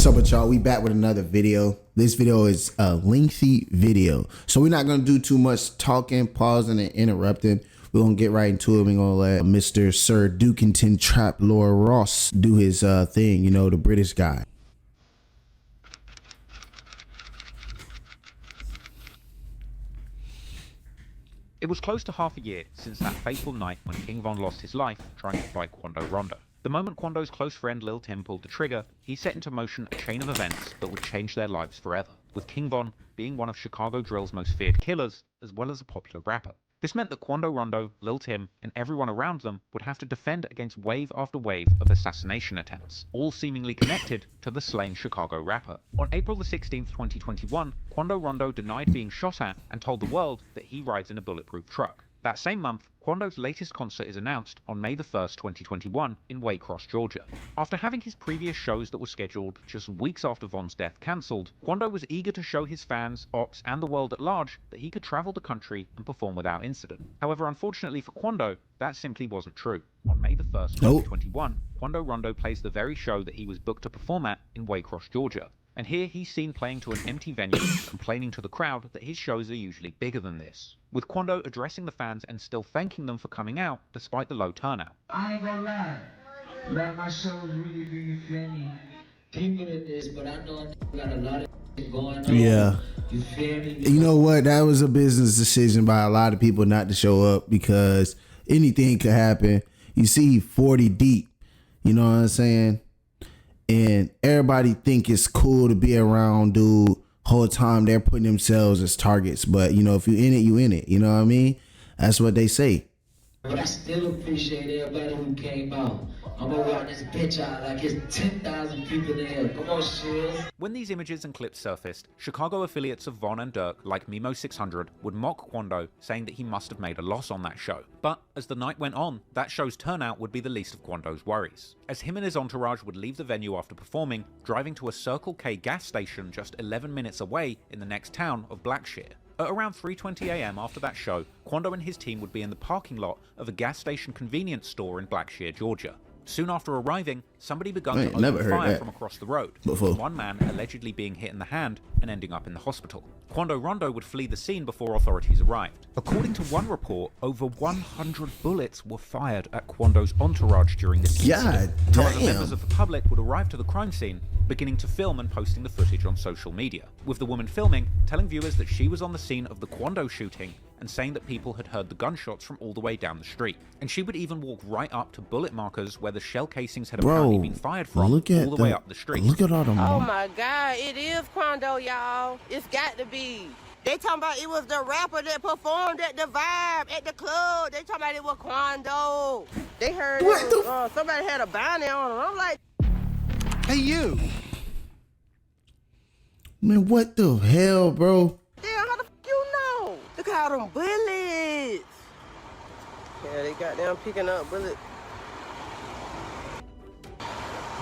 up with y'all? We back with another video. This video is a lengthy video, so we're not gonna do too much talking, pausing, and interrupting. We're gonna get right into it. We're gonna let Mr. Sir Dukington Trap Lord Ross do his thing, you know, the British guy. It was close to half a year since that fateful night when King Von lost his life trying to fly Quando Rondo. The moment Quando's close friend Lil Tim pulled the trigger, he set into motion a chain of events that would change their lives forever, with King Von being one of Chicago drill's most feared killers, as well as a popular rapper. This meant that Quando Rondo, Lil Tim, and everyone around them would have to defend against wave after wave of assassination attempts, all seemingly connected to the slain Chicago rapper. On April the 16th, 2021, Quando Rondo denied being shot at and told the world that he rides in a bulletproof truck. That same month, Quando's latest concert is announced on May the 1st, 2021 in Waycross, Georgia. After having his previous shows that were scheduled just weeks after Von's death cancelled, Quando was eager to show his fans, ops, and the world at large that he could travel the country and perform without incident. However, unfortunately for Quando, that simply wasn't true. On May the 1st, 2021, Quando Rondo plays the very show that he was booked to perform at in Waycross, Georgia. And here he's seen playing to an empty venue, complaining to the crowd that his shows are usually bigger than this, with Quando addressing the fans and still thanking them for coming out despite the low turnout. I ain't gonna lie, like my show's really big, you feel me? People in this, but I know I got a lot of going on. Yeah. You feel me? You know what? That was a business decision by a lot of people not to show up because anything could happen. You see 40 deep, you know what I'm saying? And everybody think it's cool to be around dude. Whole time they're putting themselves as targets. But, you know, if you in it, you in it. You know what I mean? That's what they say. But I still appreciate everybody who came out. I'm gonna rock this bitch out like it's 10,000 people in here. Come on, Shiz. When these images and clips surfaced, Chicago affiliates of Von and Durk, like Mimo600, would mock Quando, saying that he must have made a loss on that show. But as the night went on, that show's turnout would be the least of Quando's worries, as him and his entourage would leave the venue after performing, driving to a Circle K gas station just 11 minutes away in the next town of Blackshear. At around 3:20 AM after that show, Quando and his team would be in the parking lot of a gas station convenience store in Blackshear, Georgia. Soon after arriving, somebody began to open fire from across the road, with one man allegedly being hit in the hand and ending up in the hospital. Quando Rondo would flee the scene before authorities arrived. According to one report, over 100 bullets were fired at Quando's entourage during this incident. However, members of the public would arrive to the crime scene, beginning to film and posting the footage on social media, with the woman filming telling viewers that she was on the scene of the Quando shooting and saying that people had heard the gunshots from all the way down the street. And she would even walk right up to bullet markers where the shell casings had apparently been fired from, all the way up the street. Look at all them. Oh my God, it is Quando, y'all. It's got to be. They talking about it was the rapper that performed at the Vibe at the club. They talking about it was Quando. They heard somebody had a bounty on him. I'm like, hey you. Man, what the hell, bro? damn, how the f you know? Look at all them bullets. Yeah, they got them picking up bullets.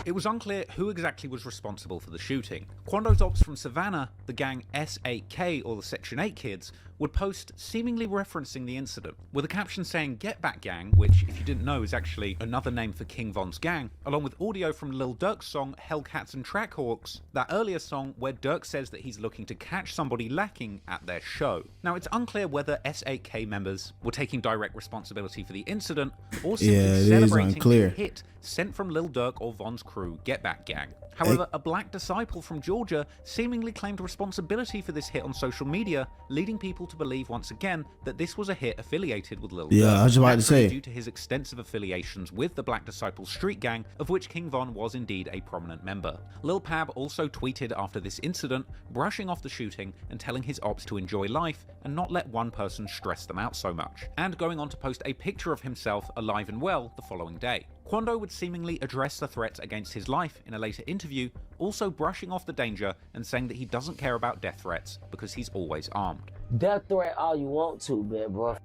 It was unclear who exactly was responsible for the shooting. Quando's ops from Savannah, the gang S8K or the Section 8 kids, would post seemingly referencing the incident, with a caption saying "Get Back Gang," which, if you didn't know, is actually another name for King Von's gang, along with audio from Lil Durk's song Hellcats and Trackhawks, that earlier song where Durk says that he's looking to catch somebody lacking at their show. Now, it's unclear whether S8K members were taking direct responsibility for the incident or simply celebrating the hit sent from Lil Durk or Von's crew, Get Back Gang. However, a black disciple from Georgia seemingly claimed responsibility for this hit on social media, leading people to believe once again that this was a hit affiliated with Lil Durk. Yeah, I was about to say. Due to his extensive affiliations with the Black Disciple street gang, of which King Von was indeed a prominent member. Lil Pab also tweeted after this incident, brushing off the shooting and telling his ops to enjoy life and not let one person stress them out so much, and going on to post a picture of himself alive and well the following day. Quando would seemingly address the threats against his life in a later interview, also brushing off the danger and saying that he doesn't care about death threats because he's always armed. Death threat all you want to, man, bro.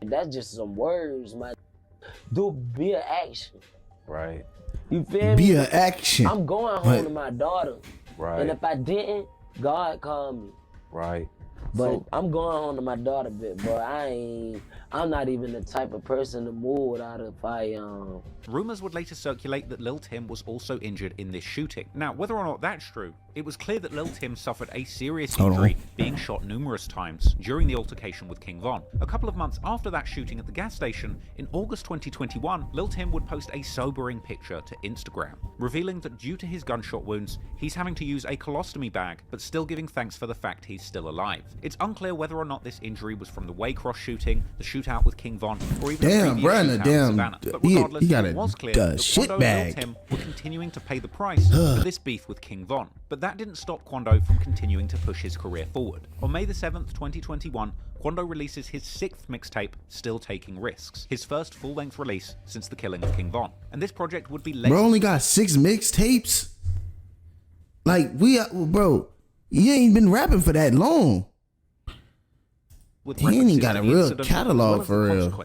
That's just some words, man. Do be an action. Right. You feel me? Be an action. I'm going home to my daughter. Right. And if I didn't, God called me. Right. But I'm going home to my daughter, bit, bro. I'm not even the type of person to move without a firearm. Rumours would later circulate that Lil Tim was also injured in this shooting. Now, whether or not that's true, it was clear that Lil Tim suffered a serious injury, being shot numerous times during the altercation with King Von. A couple of months after that shooting at the gas station, in August 2021, Lil Tim would post a sobering picture to Instagram, revealing that due to his gunshot wounds, he's having to use a colostomy bag, but still giving thanks for the fact he's still alive. It's unclear whether or not this injury was from the Waycross shooting, the shootout with King Von, or even a previous shootout in Savannah. But regardless, it was clear that Quando and Lil Tim were continuing to pay the price for this beef with King Von. But that didn't stop Quando from continuing to push his career forward. On May the 7th, 2021, Quando releases his 6th mixtape, Still Taking Risks, his first full-length release since the killing of King Von. And this project would be later... Bro only got 6 mixtapes? Like, bro, you ain't been rapping for that long. He ain't got a real catalog for real.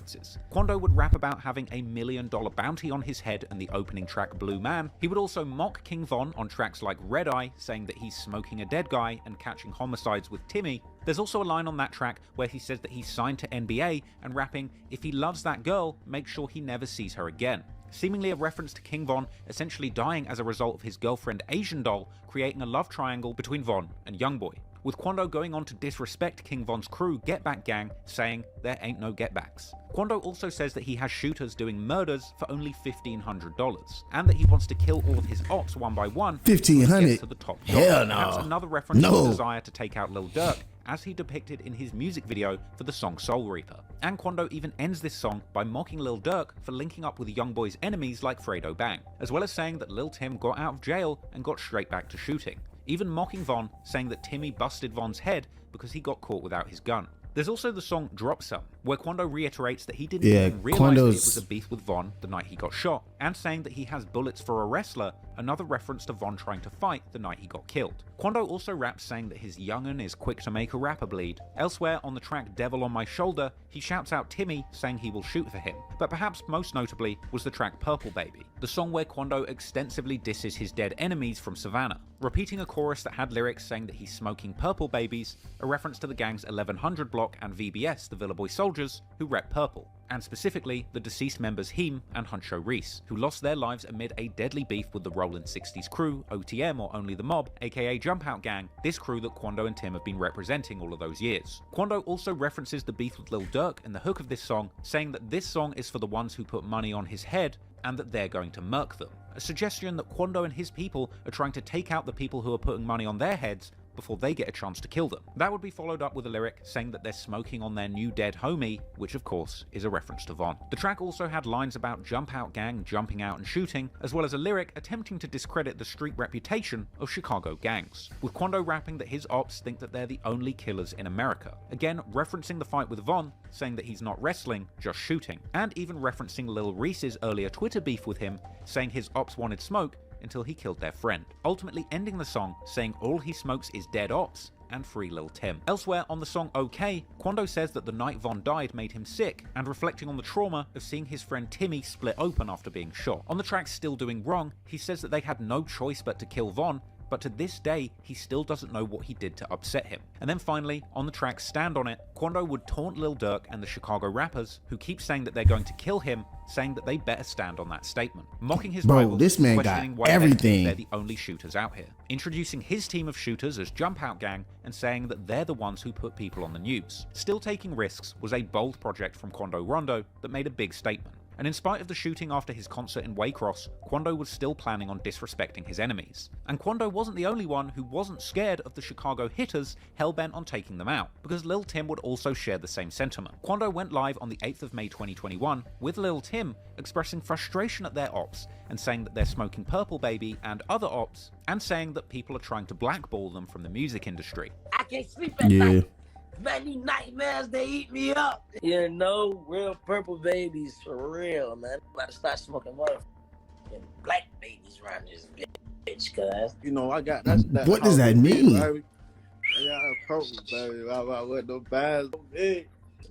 Quando would rap about having $1 million bounty on his head in the opening track Blue Man. He would also mock King Von on tracks like Red Eye, saying that he's smoking a dead guy and catching homicides with Timmy. There's also a line on that track where he says that he's signed to NBA and rapping, "If he loves that girl, make sure he never sees her again." Seemingly a reference to King Von essentially dying as a result of his girlfriend Asian Doll, creating a love triangle between Von and Youngboy. With Quando going on to disrespect King Von's crew Get Back Gang, saying there ain't no get backs. Quando also says that he has shooters doing murders for only $1,500, and that he wants to kill all of his ops one by one. $1,500 to the top. Hell no. That's another reference to the desire to take out Lil Durk, as he depicted in his music video for the song Soul Reaper. And Quando even ends this song by mocking Lil Durk for linking up with Youngboy's enemies like Fredo Bang, as well as saying that Lil Tim got out of jail and got straight back to shooting. Even mocking Von, saying that Timmy busted Von's head because he got caught without his gun. There's also the song Drop Some, where Quando reiterates that he didn't even realize that it was a beef with Von the night he got shot, and saying that he has bullets for a wrestler, another reference to Von trying to fight the night he got killed. Quando also raps saying that his young'un is quick to make a rapper bleed. Elsewhere on the track Devil on My Shoulder, he shouts out Timmy, saying he will shoot for him. But perhaps most notably was the track Purple Baby, the song where Quando extensively disses his dead enemies from Savannah, repeating a chorus that had lyrics saying that he's smoking purple babies, a reference to the gang's 1100 block and VBS, the Villa Boy Soldiers, who rep purple, and specifically the deceased members Heem and Huncho Reese, who lost their lives amid a deadly beef with the Rollin' 60s crew, OTM or Only the Mob, aka Jump Out Gang, this crew that Quando and Tim have been representing all of those years. Quando also references the beef with Lil Durk in the hook of this song, saying that this song is for the ones who put money on his head and that they're going to murk them. A suggestion that Quando and his people are trying to take out the people who are putting money on their heads before they get a chance to kill them. That would be followed up with a lyric saying that they're smoking on their new dead homie, which of course is a reference to Von. The track also had lines about Jump Out Gang jumping out and shooting, as well as a lyric attempting to discredit the street reputation of Chicago gangs, with Quando rapping that his ops think that they're the only killers in America, again referencing the fight with Von, saying that he's not wrestling, just shooting, and even referencing Lil Reese's earlier Twitter beef with him, saying his ops wanted smoke until he killed their friend, ultimately ending the song saying all he smokes is dead ops and free Lil Tim. Elsewhere on the song OK, Quando says that the night Von died made him sick, and reflecting on the trauma of seeing his friend Timmy split open after being shot. On the track Still Doing Wrong, he says that they had no choice but to kill Von, but to this day, he still doesn't know what he did to upset him. And then finally, on the track Stand On It, Quando would taunt Lil Durk and the Chicago rappers, who keep saying that they're going to kill him, saying that they better stand on that statement. Mocking his rivals, this man questioning got why everything. they're the only shooters out here. Introducing his team of shooters as Jump Out Gang, and saying that they're the ones who put people on the news. Still Taking Risks was a bold project from Quando Rondo that made a big statement. And in spite of the shooting after his concert in Waycross, Quando was still planning on disrespecting his enemies. And Quando wasn't the only one who wasn't scared of the Chicago hitters hell-bent on taking them out, because Lil Tim would also share the same sentiment. Quando went live on the 8th of May 2021 with Lil Tim expressing frustration at their ops and saying that they're smoking Purple Baby and other ops, and saying that people are trying to blackball them from the music industry. I can't sleep at night. Man, these nightmares, they eat me up. You know, real purple babies for real, man. I'm about to start smoking motherfucking black babies around this bitch, cuz. You know, I got that. What does that mean? I got purple, baby. I with the bags.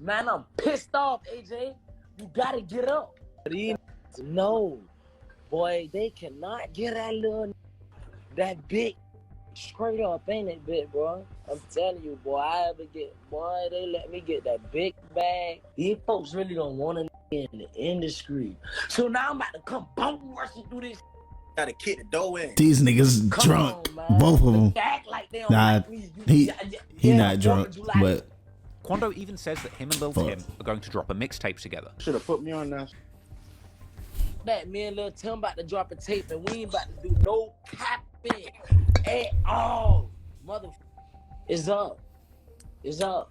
Man, I'm pissed off, AJ. You gotta get up. No, boy, they cannot get that big straight up, ain't it, bit, bro? I'm telling you, boy, they let me get that big bag. These folks really don't want to in the industry. So now I'm about to come bum rushing through this. Gotta kick the door in. These niggas drunk, both of them. Act like they don't Nah, like me. he not drunk, but Quando even says that him and Lil Tim are going to drop a mixtape together. Should have put me on that. That me and Lil Tim about to drop a tape and we ain't about to do no capping at all. It's up. It's up.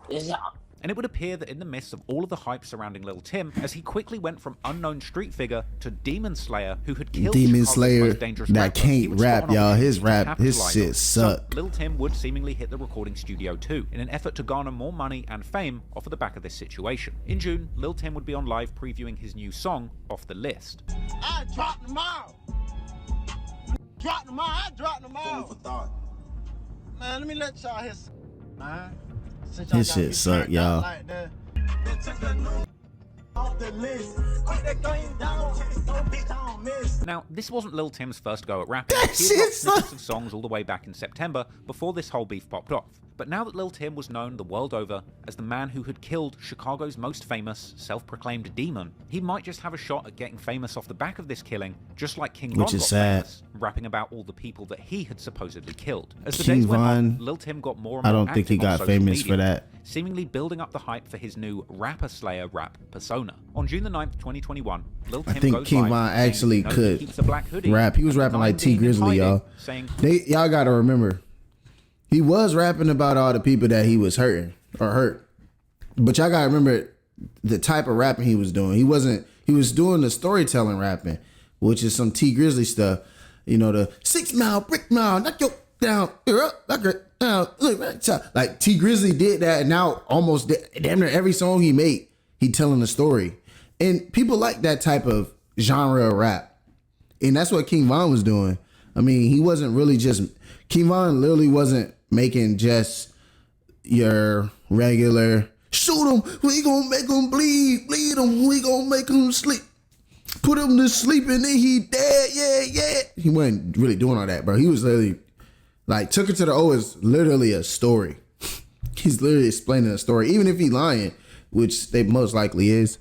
It's up. And it would appear that in the midst of all of the hype surrounding Lil Tim, as he quickly went from unknown street figure to Demon Slayer, who had killed Demon Chicago's Slayer most dangerous that rapper, he can't would rap, spot an y'all. opportunity His to rap, his capitalize shit on it. suck. So Lil Tim would seemingly hit the recording studio too, in an effort to garner more money and fame off of the back of this situation. In June, Lil Tim would be on live previewing his new song, Off the List. I dropped them all. Dropped them all. I dropped them all. Food for thought. Man, let me let y'all hear some. Man. His shit suck, y'all. Like that. Off the list. Quit that thing down. So bitch, I don't miss. Now, this wasn't Lil Tim's first go at rapping. That He had dropped shit snippets of songs all the way back in September before this whole beef popped off. But now that Lil Tim was known the world over as the man who had killed Chicago's most famous, self-proclaimed demon, he might just have a shot at getting famous off the back of this killing, just like King Von Which is got sad. famous, rapping about all the people that he had supposedly killed. As the King days went on, Von, Lil Tim got more and I more don't think he active on got social famous media, for that. seemingly building up the hype for his new Rapper Slayer rap persona. On June the 9th, 2021, Lil Tim I think goes King live Von saying actually he knows he could keeps a black hoodie rap. He was and rapping like T denying being in Grizzly, hiding, y'all. saying, Y'all gotta remember, he was rapping about all the people that he was hurting or hurt. But y'all gotta remember the type of rapping he was doing. He was doing the storytelling rapping, which is some T Grizzly stuff. You know, the 6 mile, brick mile, knock your down, you're up, knock it down, look right top. Like T Grizzly did that, and now almost damn near every song he made, he telling a story. And people like that type of genre of rap. And that's what King Von was doing. I mean, he wasn't really just, King Von literally wasn't making just your regular, shoot him, we gonna make him bleed him, we gonna make him sleep, put him to sleep and then he dead, yeah. He wasn't really doing all that, bro. He was literally, like, Took It to the O is literally a story. He's literally explaining a story, even if he's lying, which they most likely is.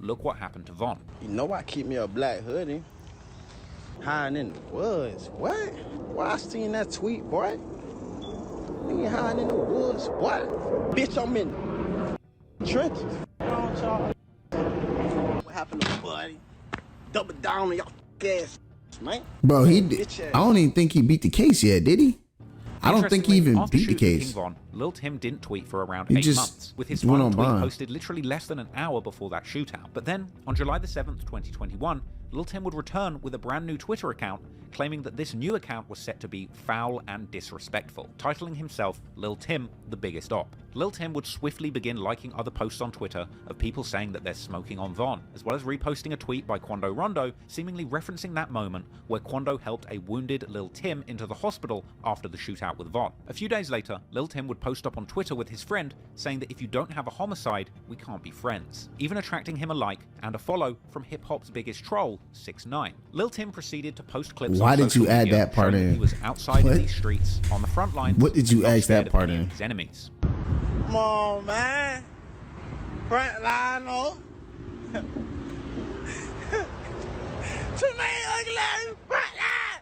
look what happened to Von. You know I keep me a black hoodie. Hiding in the woods. What? Why I seen that tweet, boy? Nigga hiding in the woods. What? Bitch, I'm in trenches. What happened to buddy? Double down on y'all ass, man. Bro, I don't even think he beat the case yet, did he? I don't think he even After beat the shooting case. King Von, Lil Tim didn't tweet for around He 8 just months, with his went final on tweet bond. posted literally less than an hour before that shootout. But then, on July the 7th, 2021, Lil Tim would return with a brand new Twitter account, claiming that this new account was set to be foul and disrespectful, titling himself Lil Tim, the biggest op. Lil Tim would swiftly begin liking other posts on Twitter of people saying that they're smoking on Von, as well as reposting a tweet by Quando Rondo, seemingly referencing that moment where Quando helped a wounded Lil Tim into the hospital after the shootout with Von. A few days later, Lil Tim would post up on Twitter with his friend, saying that if you don't have a homicide, we can't be friends, even attracting him a like and a follow from hip-hop's biggest troll, 6ix9ine. Lil Tim proceeded to post clips Why on did social you add media that part showing in? He was outside What? in these streets, on the front lines. What did you and not ask scared that of part any of in? his enemies. Come on, man. Front line, oh. To me, ugly front line.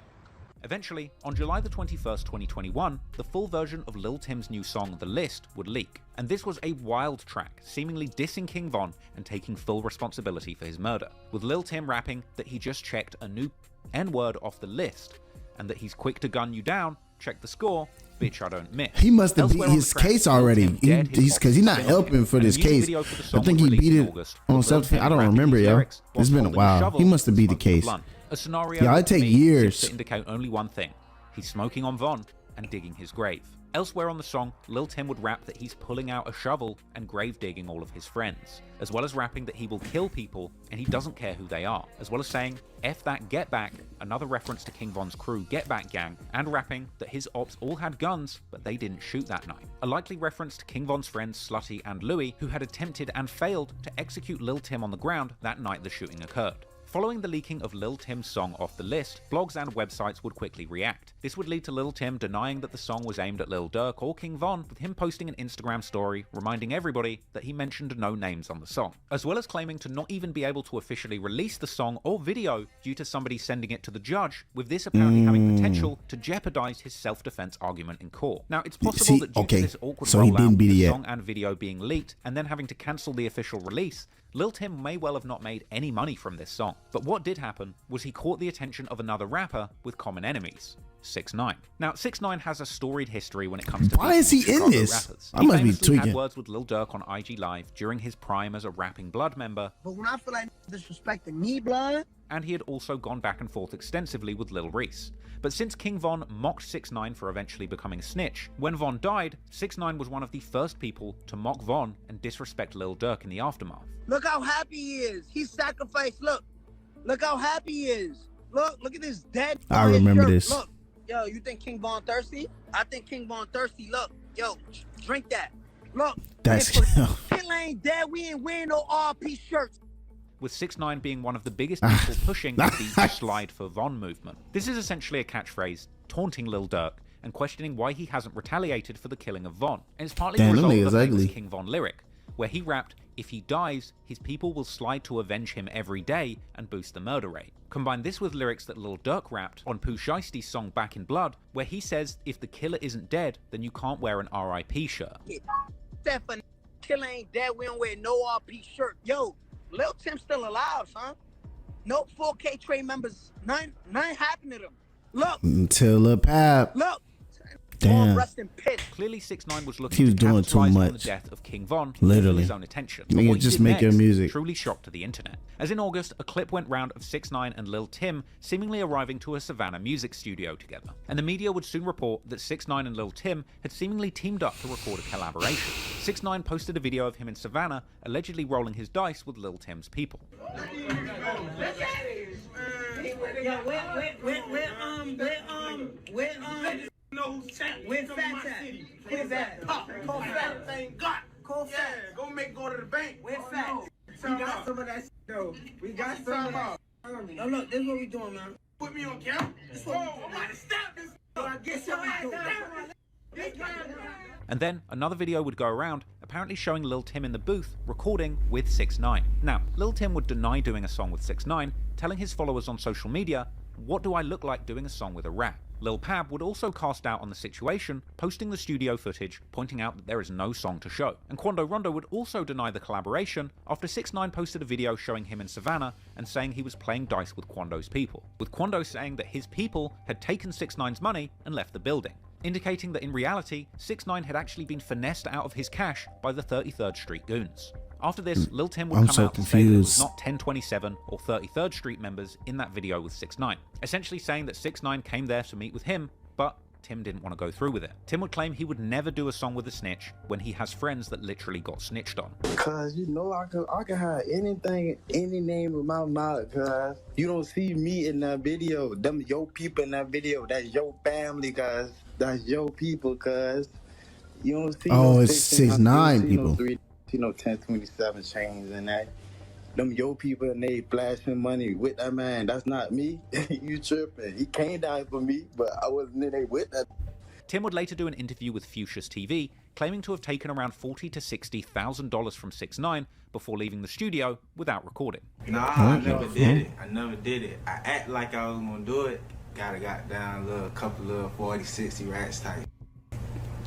Eventually, on July the 21st, 2021, the full version of Lil Tim's new song, The List, would leak. And this was a wild track, seemingly dissing King Von and taking full responsibility for his murder, with Lil Tim rapping that he just checked a new N-word off the list, and that he's quick to gun you down, check the score, bitch I don't miss. He must have beat Elsewhere on his the track, case Lil already. Tim dared his He's because he's not opponents to film helping him, for and a this music case. video for the I song think was he released beat in it August, on with Lil something. Tim I don't rapping remember, his yo. lyrics while It's been a holding while. shovel He must have and beat the smoking a case. blunt. A scenario Yeah, it to take me years. seems to indicate only one thing: he's smoking on Von and digging his grave. Elsewhere on the song, Lil Tim would rap that he's pulling out a shovel and grave digging all of his friends, as well as rapping that he will kill people and he doesn't care who they are, as well as saying F that Get Back, another reference to King Von's crew Get Back Gang, and rapping that his ops all had guns but they didn't shoot that night, a likely reference to King Von's friends Slutty and Louie, who had attempted and failed to execute Lil Tim on the ground that night the shooting occurred. Following the leaking of Lil Tim's song off the list, blogs and websites would quickly react. This would lead to Lil Tim denying that the song was aimed at Lil Durk or King Von, with him posting an Instagram story reminding everybody that he mentioned no names on the song, as well as claiming to not even be able to officially release the song or video due to somebody sending it to the judge, with this apparently having potential to jeopardize his self-defense argument in court. Now, it's possible that due to this awkward rollout, the song and video being leaked and then having to cancel the official release, Lil Tim may well have not made any money from this song. But what did happen was he caught the attention of another rapper with common enemies, 6ix9ine. Now, 6ix9ine has a storied history when it comes to why is he in this? Rappers. I must be He tweaking. had words with Lil Durk on IG Live during his prime as a rapping Blood member. But when I feel like disrespecting me, blood. And he had also gone back and forth extensively with Lil Reese. But since King Von mocked 6ix9ine for eventually becoming a snitch, when Von died, 6ix9ine was one of the first people to mock Von and disrespect Lil Durk in the aftermath. Look how happy he is. He sacrificed. Look how happy he is. Look at this dead. I remember shirt. this. Look, yo, you think King Von thirsty? I think King Von thirsty. Look, yo, drink that. Look, That's Kill ain't dead. We ain't wearing no RP shirts. With 6ix9ine being one of the biggest people pushing the slide for Von movement. This is essentially a catchphrase taunting Lil Durk and questioning why he hasn't retaliated for the killing of Von. And it's partly the result of a famous King Von lyric, where he rapped, "If he dies, his people will slide to avenge him every day and boost the murder rate." Combine this with lyrics that Lil Durk rapped on Pooh Shiesty's song Back in Blood, where he says, if the killer isn't dead, then you can't wear an RIP shirt. Stefan, killer ain't dead. We don't wear no RP shirt. Yo, Lil Tim's still alive, son. No 4K trade members. None happened to them. Look. Until a pap. Look. Damn. Clearly 6ix9ine was looking he was to doing too capitalize much. on the death of King Von Literally. for his own attention. Nigga, just make your music. Truly shocked to the internet. As in August, a clip went round of 6ix9ine and Lil Tim seemingly arriving to a Savannah music studio together. And the media would soon report that 6ix9ine and Lil Tim had seemingly teamed up to record a collaboration. 6ix9ine posted a video of him in Savannah, allegedly rolling his dice with Lil Tim's people. Where's Fat at? Where's that? Call Fat. Ain't got. Call Fat. Yeah, go to the bank. Where's Fat? We got some of that shit though. We got some of that. Now look, this is what we doing, man. Put me on camera. I'm about to stop this. I guess what we doing. And then another video would go around, apparently showing Lil Tim in the booth recording with 6ix9ine. Now, Lil Tim would deny doing a song with 6ix9ine, telling his followers on social media, "What do I look like doing a song with a rap?" Lil Pab would also cast doubt on the situation, posting the studio footage, pointing out that there is no song to show. And Quando Rondo would also deny the collaboration after 6ix9ine posted a video showing him in Savannah and saying he was playing dice with Quando's people, with Quando saying that his people had taken 6ix9ine's money and left the building, indicating that in reality, 6ix9ine had actually been finessed out of his cash by the 33rd Street goons. After this, Lil Tim would come out and say that it was not 1027 or 33rd Street members in that video with 6ix9ine, essentially saying that 6ix9ine came there to meet with him, but Tim didn't want to go through with it. Tim would claim he would never do a song with a snitch when he has friends that literally got snitched on. Cause you know I can have anything, any name in my mouth, cause you don't see me in that video. Them your people in that video, that's your family, cause that's your people, cause you don't see it's 6ix9ine people. 1027 chains and that. Them yo people and they flashing money with that man. That's not me. You tripping. He came down for me, but I wasn't in there with that. Tim would later do an interview with Fuchsia's TV, claiming to have taken around $40,000 to $60,000 from 6ix9ine before leaving the studio without recording. Nah, I never did it. I act like I was gonna do it. Got down a couple of 40, 60 rats type.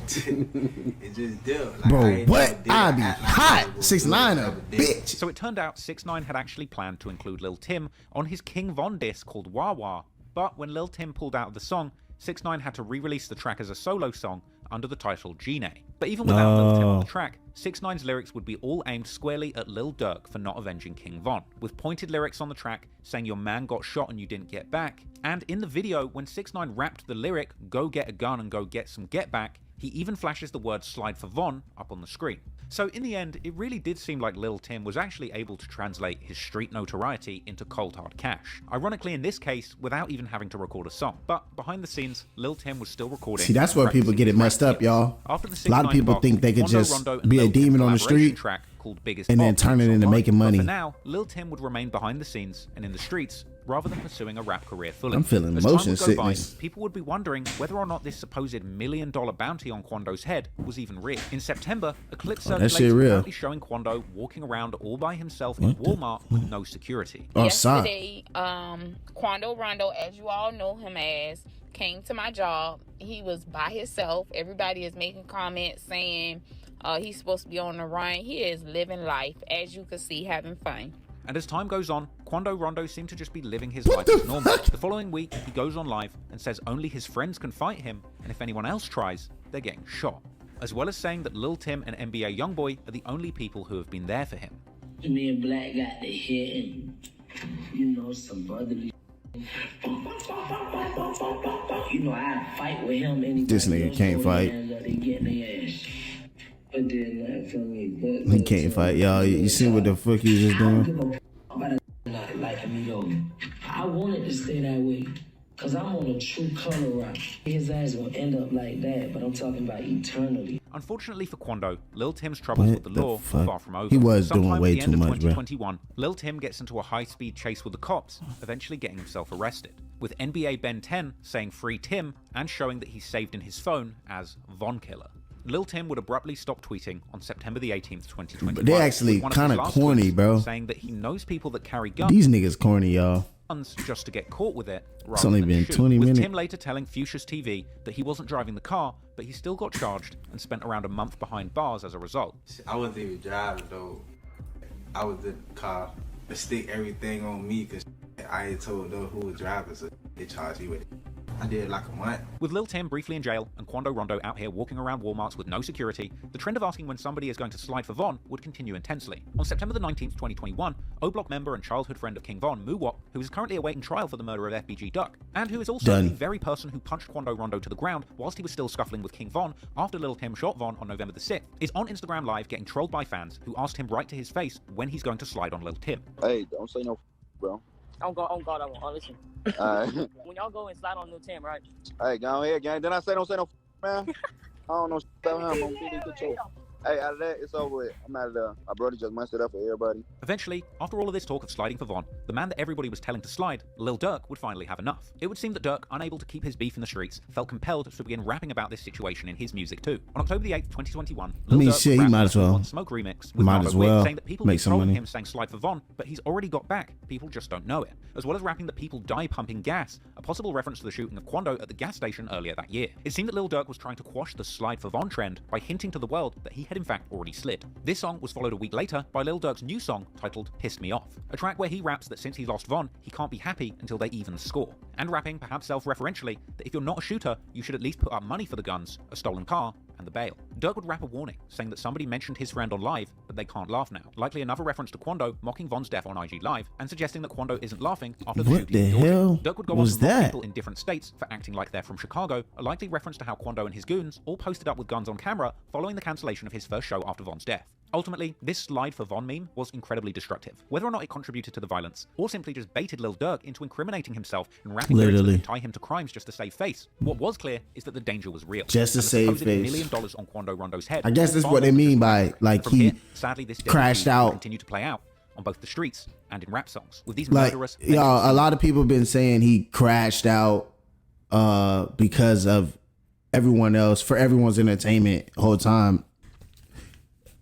It just did. Like, bro, what? I be hot. 6ix9ine a bitch. So it turned out 6ix9ine had actually planned to include Lil Tim on his King Von disc called Wah Wah, but when Lil Tim pulled out of the song, 6ix9ine had to re-release the track as a solo song under the title Gene. But even without Lil Tim on the track, 6ix9ine's lyrics would be all aimed squarely at Lil Durk for not avenging King Von, with pointed lyrics on the track saying your man got shot and you didn't get back. And in the video, when 6ix9ine rapped the lyric, "Go get a gun and go get some get back," He even flashes the word slide for Von up on the screen. So in the end, it really did seem like Lil Tim was actually able to translate his street notoriety into cold hard cash. Ironically in this case, without even having to record a song. But behind the scenes, Lil Tim was still recording. See, that's where people get it messed up, y'all. After the A lot of people think they could just be a demon on the street and then turn it into making money. But for now, Lil Tim would remain behind the scenes and in the streets, rather than pursuing a rap career fully. I'm feeling As motion time would go by, sickness. people would be wondering whether or not this supposed $1 million bounty on Quando's head was even real. In September, a clip circulated apparently showing Quando walking around all by himself in Walmart with no security. Yesterday, Quando Rondo, as you all know him as, came to my job. He was by himself. Everybody is making comments saying he's supposed to be on the run. He is living life, as you can see, having fun. And as time goes on, Quando Rondo seemed to just be living his life as normal. The following week, he goes on live and says only his friends can fight him, and if anyone else tries, they're getting shot. As well as saying that Lil Tim and NBA Youngboy are the only people who have been there for him. Me and Black got the hit and, you know, some brotherly. You know, I fight with him. This nigga can't fight. He can't fight, y'all. You see what the fuck he was just doing? I wanted to stay that way, cause I'm on a true color rock. His ass gonna end up like that, but I'm talking about eternally. Unfortunately for Quando, Lil Tim's troubles with the law were far from over. He was Sometime doing way at the end too of much, bro. 2021, Lil Tim gets into a high-speed chase with the cops, eventually getting himself arrested. With NBA Ben 10 saying free Tim and showing that he's saved in his phone as Von Killer. Lil Tim would abruptly stop tweeting on September the 18th, 2021. But they actually kind of corny, bro. Saying that he knows people that carry guns. These niggas corny, y'all. Just to get caught with it. It's only been 20 minutes. With Tim later telling Fuchsia's TV that he wasn't driving the car, but he still got charged and spent around a month behind bars as a result. I wasn't even driving though. I was in the car to stick everything on me because I ain't told them who was driving, so they charged me with it. I did like a month. With Lil Tim briefly in jail and Quando Rondo out here walking around Walmarts with no security, the trend of asking when somebody is going to slide for Von would continue intensely. On September the 19th, 2021, O-Block member and childhood friend of King Von, Muwop, who is currently awaiting trial for the murder of FBG Durk, and who is also the very person who punched Quando Rondo to the ground whilst he was still scuffling with King Von after Lil Tim shot Von on November the 6th, is on Instagram Live getting trolled by fans who asked him right to his face when he's going to slide on Lil Tim. Hey, don't say no, bro. On God, I won't. Listen. When y'all go and slide on Lil Tim, right? Hey, go ahead, gang. Then I say don't say no, man. I don't know about him. Hey, out of that, it's over with. I'm out of there. My brother just messed it up for everybody. Eventually, after all of this talk of sliding for Von, the man that everybody was telling to slide, Lil Durk, would finally have enough. It would seem that Durk, unable to keep his beef in the streets, felt compelled to begin rapping about this situation in his music too. On October the 8th, 2021, Lil Durk shit, he might as well. Smoke remix with Marlo Witt, saying that people make keep some trolling money. him saying slide for Von, but he's already got back. People just don't know it. As well as rapping that people die pumping gas, a possible reference to the shooting of Quando at the gas station earlier that year. It seemed that Lil Durk was trying to quash the slide for Von trend by hinting to the world that he had in fact already slid. This song was followed a week later by Lil Durk's new song titled Pissed Me Off, a track where he raps that since he lost Von, he can't be happy until they even score, and rapping, perhaps self-referentially, that if you're not a shooter, you should at least put up money for the guns, a stolen car, and the bail. Durk would rap a warning, saying that somebody mentioned his friend on live, but they can't laugh now. Likely another reference to Quando mocking Von's death on IG Live, and suggesting that Quando isn't laughing after the shooting. What the hell Durk would go was on to mock that? people in different states for acting like they're from Chicago, a likely reference to how Quando and his goons all posted up with guns on camera following the cancellation of his first show after Von's death. Ultimately, this slide for Von meme was incredibly destructive. Whether or not it contributed to the violence, or simply just baited Lil Durk into incriminating himself and rapping lyrics that would tie him to crimes just to save face, what was clear is that the danger was real. Just to save face. $1 million on Quando Rondo's head. I guess that's what they mean by, like, he sadly, this crashed out. Continue to play out on both the streets and in rap songs with these Like, murderous. y'all, a lot of people have been saying he crashed out because of everyone else, for everyone's entertainment the whole time.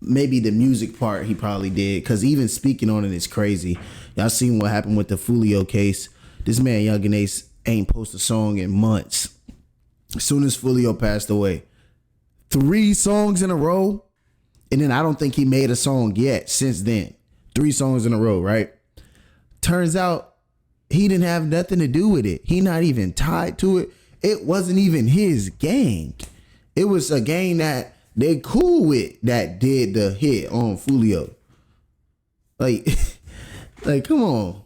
Maybe the music part he probably did, because even speaking on it is crazy. Y'all seen what happened with the Fulio case. This man, Young and Ace, ain't posted a song in months. As soon as Fulio passed away, 3 songs in a row. And then I don't think he made a song yet since then. 3 songs in a row, right? Turns out he didn't have nothing to do with it. He not even tied to it. It wasn't even his gang. It was a gang that they cool with that did the hit on Fulio. Like come on.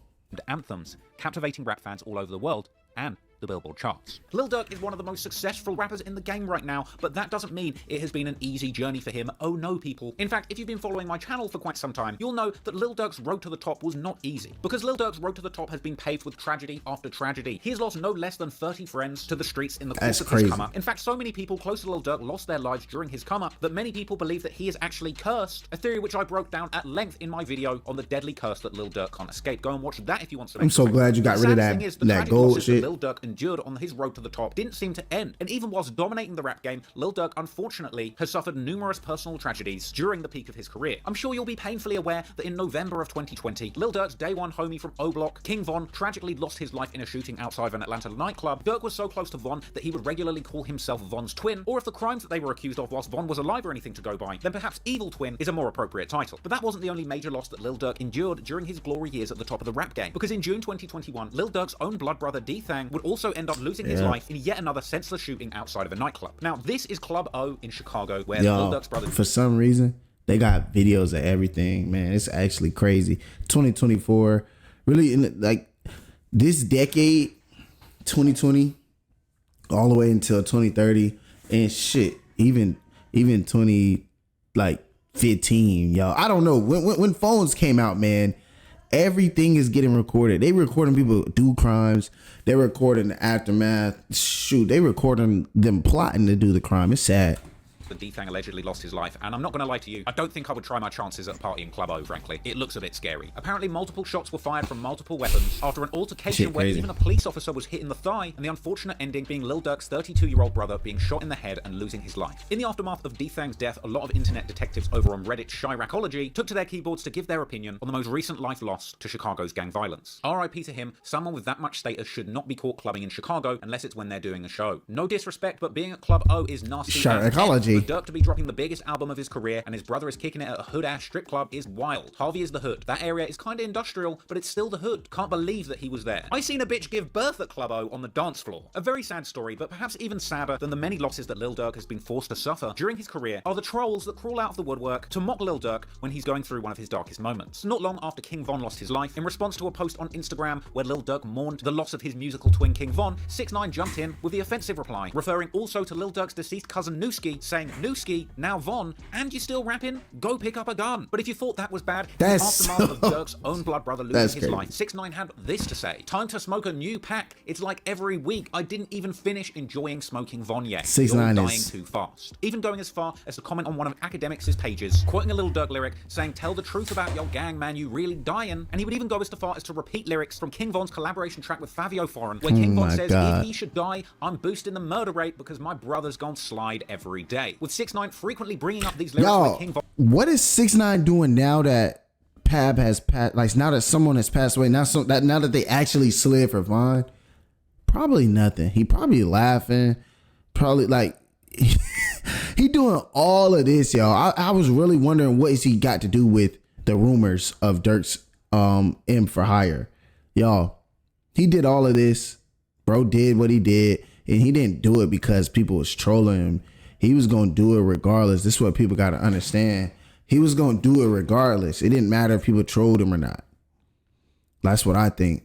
Anthems, captivating rap fans all over the world, and the Billboard charts. Lil Durk is one of the most successful rappers in the game right now, but that doesn't mean it has been an easy journey for him. Oh no, people. In fact, if you've been following my channel for quite some time, you'll know that Lil Durk's road to the top was not easy. Because Lil Durk's road to the top has been paved with tragedy after tragedy. He has lost no less than 30 friends to the streets in the course of his come up. In fact, so many people close to Lil Durk lost their lives during his come up that many people believe that he is actually cursed, a theory which I broke down at length in my video on the deadly curse that Lil Durk can't escape. Go and watch that if you want some. I'm so glad you got rid of that gold shit. Lil Durk endured on his road to the top didn't seem to end, and even whilst dominating the rap game, Lil Durk unfortunately has suffered numerous personal tragedies during the peak of his career. I'm sure you'll be painfully aware that in November of 2020, Lil Durk's day one homie from O Block, King Von, tragically lost his life in a shooting outside of an Atlanta nightclub. Durk was so close to Von that he would regularly call himself Von's twin, or if the crimes that they were accused of whilst Von was alive or anything to go by, then perhaps Evil Twin is a more appropriate title. But that wasn't the only major loss that Lil Durk endured during his glory years at the top of the rap game, because in June 2021, Lil Durk's own blood brother D-Thang would also end up losing his life in yet another senseless shooting outside of a nightclub. Now, this is Club O in Chicago, where Lil Durk's brother... For some reason, they got videos of everything, man. It's actually crazy. 2024, really, like, this decade, 2020, all the way until 2030, and shit, even 15, y'all. I don't know. When phones came out, man, everything is getting recorded. They recording people do crimes. They're recording the aftermath. Shoot, they recording them plotting to do the crime. It's sad. When D-Thang allegedly lost his life, and I'm not going to lie to you, I don't think I would try my chances at a party in Club O, frankly. It looks a bit scary. Apparently, multiple shots were fired from multiple weapons after an altercation where even a police officer was hit in the thigh, and the unfortunate ending being Lil Durk's 32-year-old brother being shot in the head and losing his life. In the aftermath of D-Thang's death, a lot of internet detectives over on Reddit Chiracology took to their keyboards to give their opinion on the most recent life lost to Chicago's gang violence. RIP to him, someone with that much status should not be caught clubbing in Chicago unless it's when they're doing a show. No disrespect, but being at Club O is nasty. Chiracology. For Durk to be dropping the biggest album of his career and his brother is kicking it at a hood-ass strip club is wild. Harvey is the hood. That area is kinda industrial, but it's still the hood. Can't believe that he was there. I seen a bitch give birth at Club O on the dance floor. A very sad story, but perhaps even sadder than the many losses that Lil Durk has been forced to suffer during his career are the trolls that crawl out of the woodwork to mock Lil Durk when he's going through one of his darkest moments. Not long after King Von lost his life, in response to a post on Instagram where Lil Durk mourned the loss of his musical twin King Von, 6ix9ine jumped in with the offensive reply, referring also to Lil Durk's deceased cousin Nooski, saying, "Nooski, now Von, and you still rapping? Go pick up a gun." But if you thought that was bad, in the aftermath of Durk's own blood brother losing his life, 6ix9ine had this to say: "Time to smoke a new pack. It's like every week. I didn't even finish enjoying smoking Von yet. 6ix9ine You're dying too fast." Even going as far as to comment on one of Academics' pages, quoting a Lil Durk lyric saying, "Tell the truth about your gang, man, you really dying." And he would even go as far as to repeat lyrics from King Von's collaboration track with Fabio Foreign, where King Von says, "If he should die, I'm boosting the murder rate because my brother's gone slide every day." With 6ix9ine frequently bringing up these lyrics like King Von. What is 6ix9ine doing now that Pab has passed? Like, now that someone has passed away, now that they actually slid for Von? Probably nothing. He probably laughing. Probably like he doing all of this, y'all. I was really wondering what is he got to do with the rumors of Durk's M for hire, y'all. He did all of this. Bro did what he did, and he didn't do it because people was trolling him. He was gonna do it regardless. This is what people gotta understand. He was gonna do it regardless. It didn't matter if people trolled him or not. That's what I think.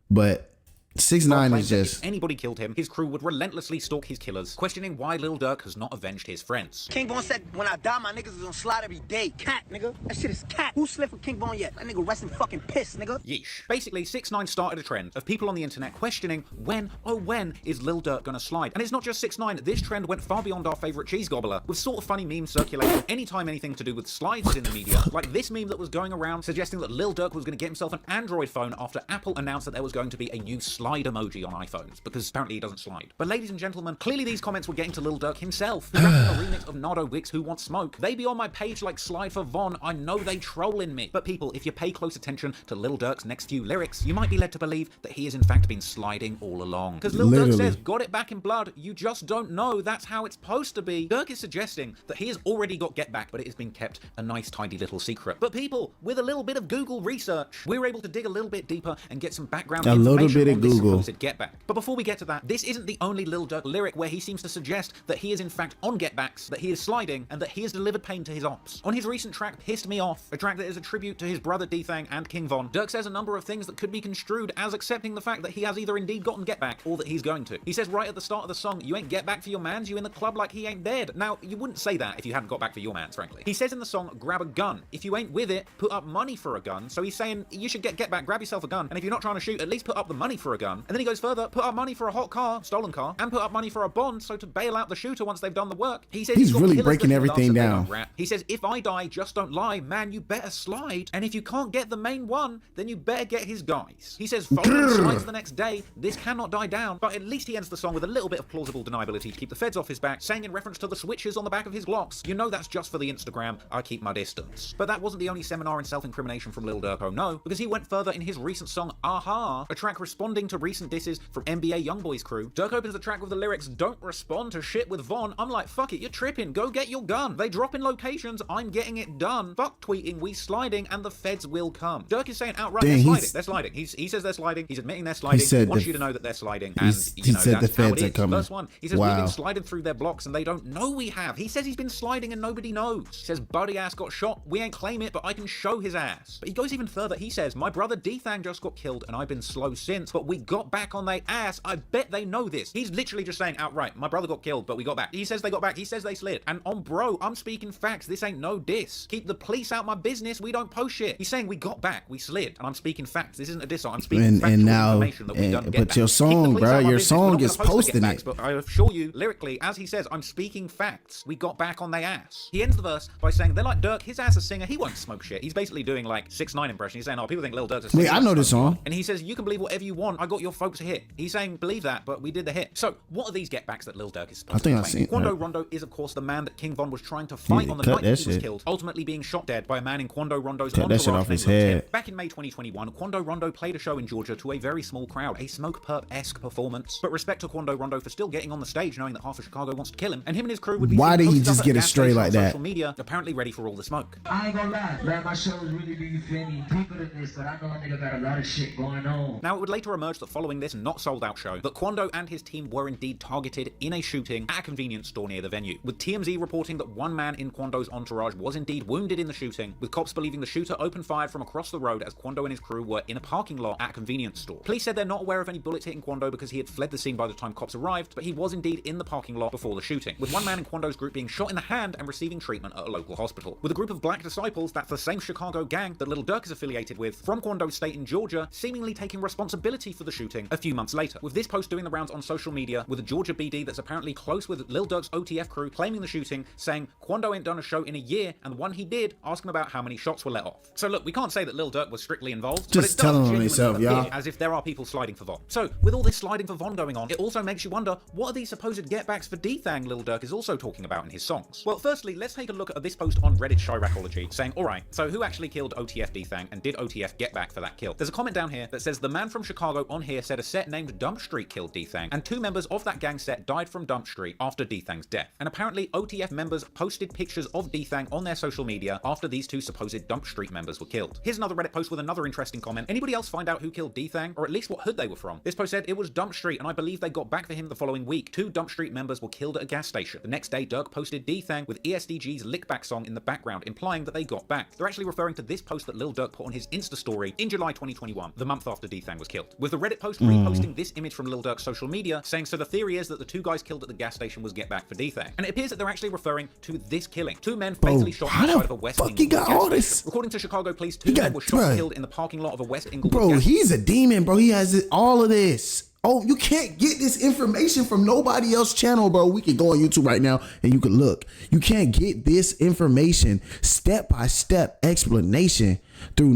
But 6ix9ine is just... If anybody killed him, his crew would relentlessly stalk his killers, questioning why Lil Durk has not avenged his friends. King Von said, "When I die, my niggas is gonna slide every day." Cat, nigga. That shit is cat. Who slid for King Von yet? That nigga resting fucking piss, nigga. Yeesh. Basically, 6ix9ine started a trend of people on the internet questioning when, oh when, is Lil Durk gonna slide? And it's not just 6ix9ine. This trend went far beyond our favorite cheese gobbler, with sort of funny memes circulating anytime anything to do with slides is in the media. Like this meme that was going around suggesting that Lil Durk was gonna get himself an Android phone after Apple announced that there was going to be a new slide emoji on iPhones, because apparently he doesn't slide. But ladies and gentlemen, clearly these comments were getting to Lil Durk himself. Rapping a remix of Nardo Wick's Who Wants Smoke. They be on my page like slide for Von. I know they trolling me. But people, if you pay close attention to Lil Durk's next few lyrics, you might be led to believe that he has in fact been sliding all along. Because Lil Durk says, "Got it back in blood, you just don't know, that's how it's supposed to be." Durk is suggesting that he has already got get back, but it has been kept a nice tidy little secret. But people, with a little bit of Google research, we're able to dig a little bit deeper and get some background information on this this Google. supposed get back. But before we get to that, this isn't the only Lil Durk lyric where he seems to suggest that he is in fact on get backs, that he is sliding, and that he has delivered pain to his ops. On his recent track Pissed Me Off, a track that is a tribute to his brother D-Thang and King Von, Durk says a number of things that could be construed as accepting the fact that he has either indeed gotten get back or that he's going to. He says right at the start of the song, "You ain't get back for your mans, you in the club like he ain't dead." Now, you wouldn't say that if you hadn't got back for your mans, frankly. He says in the song, "Grab a gun. If you ain't with it, put up money for a gun." So he's saying you should get back, grab yourself a gun, and if you're not trying to shoot, at least put up the money for a gun. And then he goes further, put up money for a hot car, stolen car, and put up money for a bond, so to bail out the shooter once they've done the work. He says he's really breaking everything down. He says, "If I die, just don't lie, man, you better slide. And if you can't get the main one, then you better get his guys." He says, "Following slides the next day, this cannot die down." But at least he ends the song with a little bit of plausible deniability to keep the feds off his back, saying in reference to the switches on the back of his Glocks, "You know that's just for the Instagram, I keep my distance." But that wasn't the only seminar in self-incrimination from Lil Durk, oh no, because he went further in his recent song, Aha, a track responding to recent disses from NBA Youngboy's crew. Durk opens the track with the lyrics, "Don't respond to shit with Von." I'm like, fuck it, you're tripping, go get your gun. They drop in locations, I'm getting it done. Fuck tweeting, we sliding, and the feds will come. Durk is saying outright, they're sliding. He says they're sliding, he's admitting they're sliding, he wants you to know that they're sliding, and you know, said that's the how feds it are is. coming. Verse 1, he says, "We've been sliding through their blocks and they don't know we have." He says he's been sliding and nobody knows. He says, "Buddy ass got shot, we ain't claim it, but I can show his ass." But he goes even further, he says, "My brother D-Thang just got killed and I've been slow since, but we got back on their ass. I bet they know this." He's literally just saying outright, my brother got killed, but we got back. He says they got back, he says they slid. And on bro, I'm speaking facts, this ain't no diss. Keep the police out my business, we don't post shit. He's saying we got back, we slid, and I'm speaking facts. This isn't a diss, I'm speaking factual information that we don't get but back. your song, bro, your song is posting it. But I assure you, lyrically, as he says, I'm speaking facts. We got back on their ass. He ends the verse by saying, "They're like Durk, his ass a singer, he won't smoke shit." He's basically doing like 6ix9ine impression. He's saying, "Oh, people think Lil Durk's a singer." Wait, I know this song. And he says, "You can believe whatever you want, I got your folks a hit." He's saying, believe that, but we did the hit. So, what are these get backs that Lil Durk is supposed to be playing? Quando Rondo is, of course, the man that King Von was trying to fight on the night that he was killed, ultimately being shot dead by a man in Quando Rondo's entourage named Lil Tim. Back in May 2021, Quando Rondo played a show in Georgia to a very small crowd, a Smoke Perp-esque performance. But respect to Quando Rondo for still getting on the stage knowing that half of Chicago wants to kill him, and him and his crew would be why did he just get it straight like that? Social media, apparently ready for all the smoke. I ain't gonna lie, man, my shows really be, you feel me, deeper than this, but I know a nigga got a lot of shit going on. Now, it would later emerge that following this not sold out show, that Quando and his team were indeed targeted in a shooting at a convenience store near the venue, with TMZ reporting that one man in Quando's entourage was indeed wounded in the shooting, with cops believing the shooter opened fire from across the road as Quando and his crew were in a parking lot at a convenience store. Police said they're not aware of any bullets hitting Quando because he had fled the scene by the time cops arrived, but he was indeed in the parking lot before the shooting, with one man in Quando's group being shot in the hand and receiving treatment at a local hospital. With a group of black disciples, that's the same Chicago gang that Lil Durk is affiliated with, from Quando State in Georgia, seemingly taking responsibility for the shooting a few months later. With this post doing the rounds on social media, with a Georgia BD that's apparently close with Lil Durk's OTF crew claiming the shooting, saying Quando ain't done a show in a year, and the one he did, asking about how many shots were let off. So look, we can't say that Lil Durk was strictly involved, just but it telling does on himself, y'all, as if there are people sliding for Von. So, with all this sliding for Von going on, it also makes you wonder, what are these supposed get-backs for D-Thang Lil Durk is also talking about in his songs? Well, firstly, let's take a look at this post on Reddit Chiracology, saying, alright, so who actually killed OTF D-Thang, and did OTF get back for that kill? There's a comment down here that says, the man from Chicago on here said a set named Dump Street killed D-Thang, and 2 members of that gang set died from Dump Street after D-Thang's death. And apparently, OTF members posted pictures of D-Thang on their social media after these 2 supposed Dump Street members were killed. Here's another Reddit post with another interesting comment. Anybody else find out who killed D-Thang, or at least what hood they were from? This post said, it was Dump Street, and I believe they got back for him the following week. 2 Dump Street members were killed at a gas station. The next day, Durk posted D-Thang with ESDG's Lick Back song in the background, implying that they got back. They're actually referring to this post that Lil Durk put on his Insta story in July 2021, the month after D-Thang was killed. With the Reddit post reposting this image from Lil Durk's social media, saying, so the theory is that the 2 guys killed at the gas station was get back for D-Thang. And it appears that they're actually referring to this killing. 2 men fatally shot outside of a West Inglewood gas station. According to Chicago police, 2 men were shot and killed in the parking lot of a West Inglewood gas station. He's a demon, bro. He has all of this. Oh, you can't get this information from nobody else's channel, bro. We can go on YouTube right now and you can look. You can't get this information, step-by-step explanation through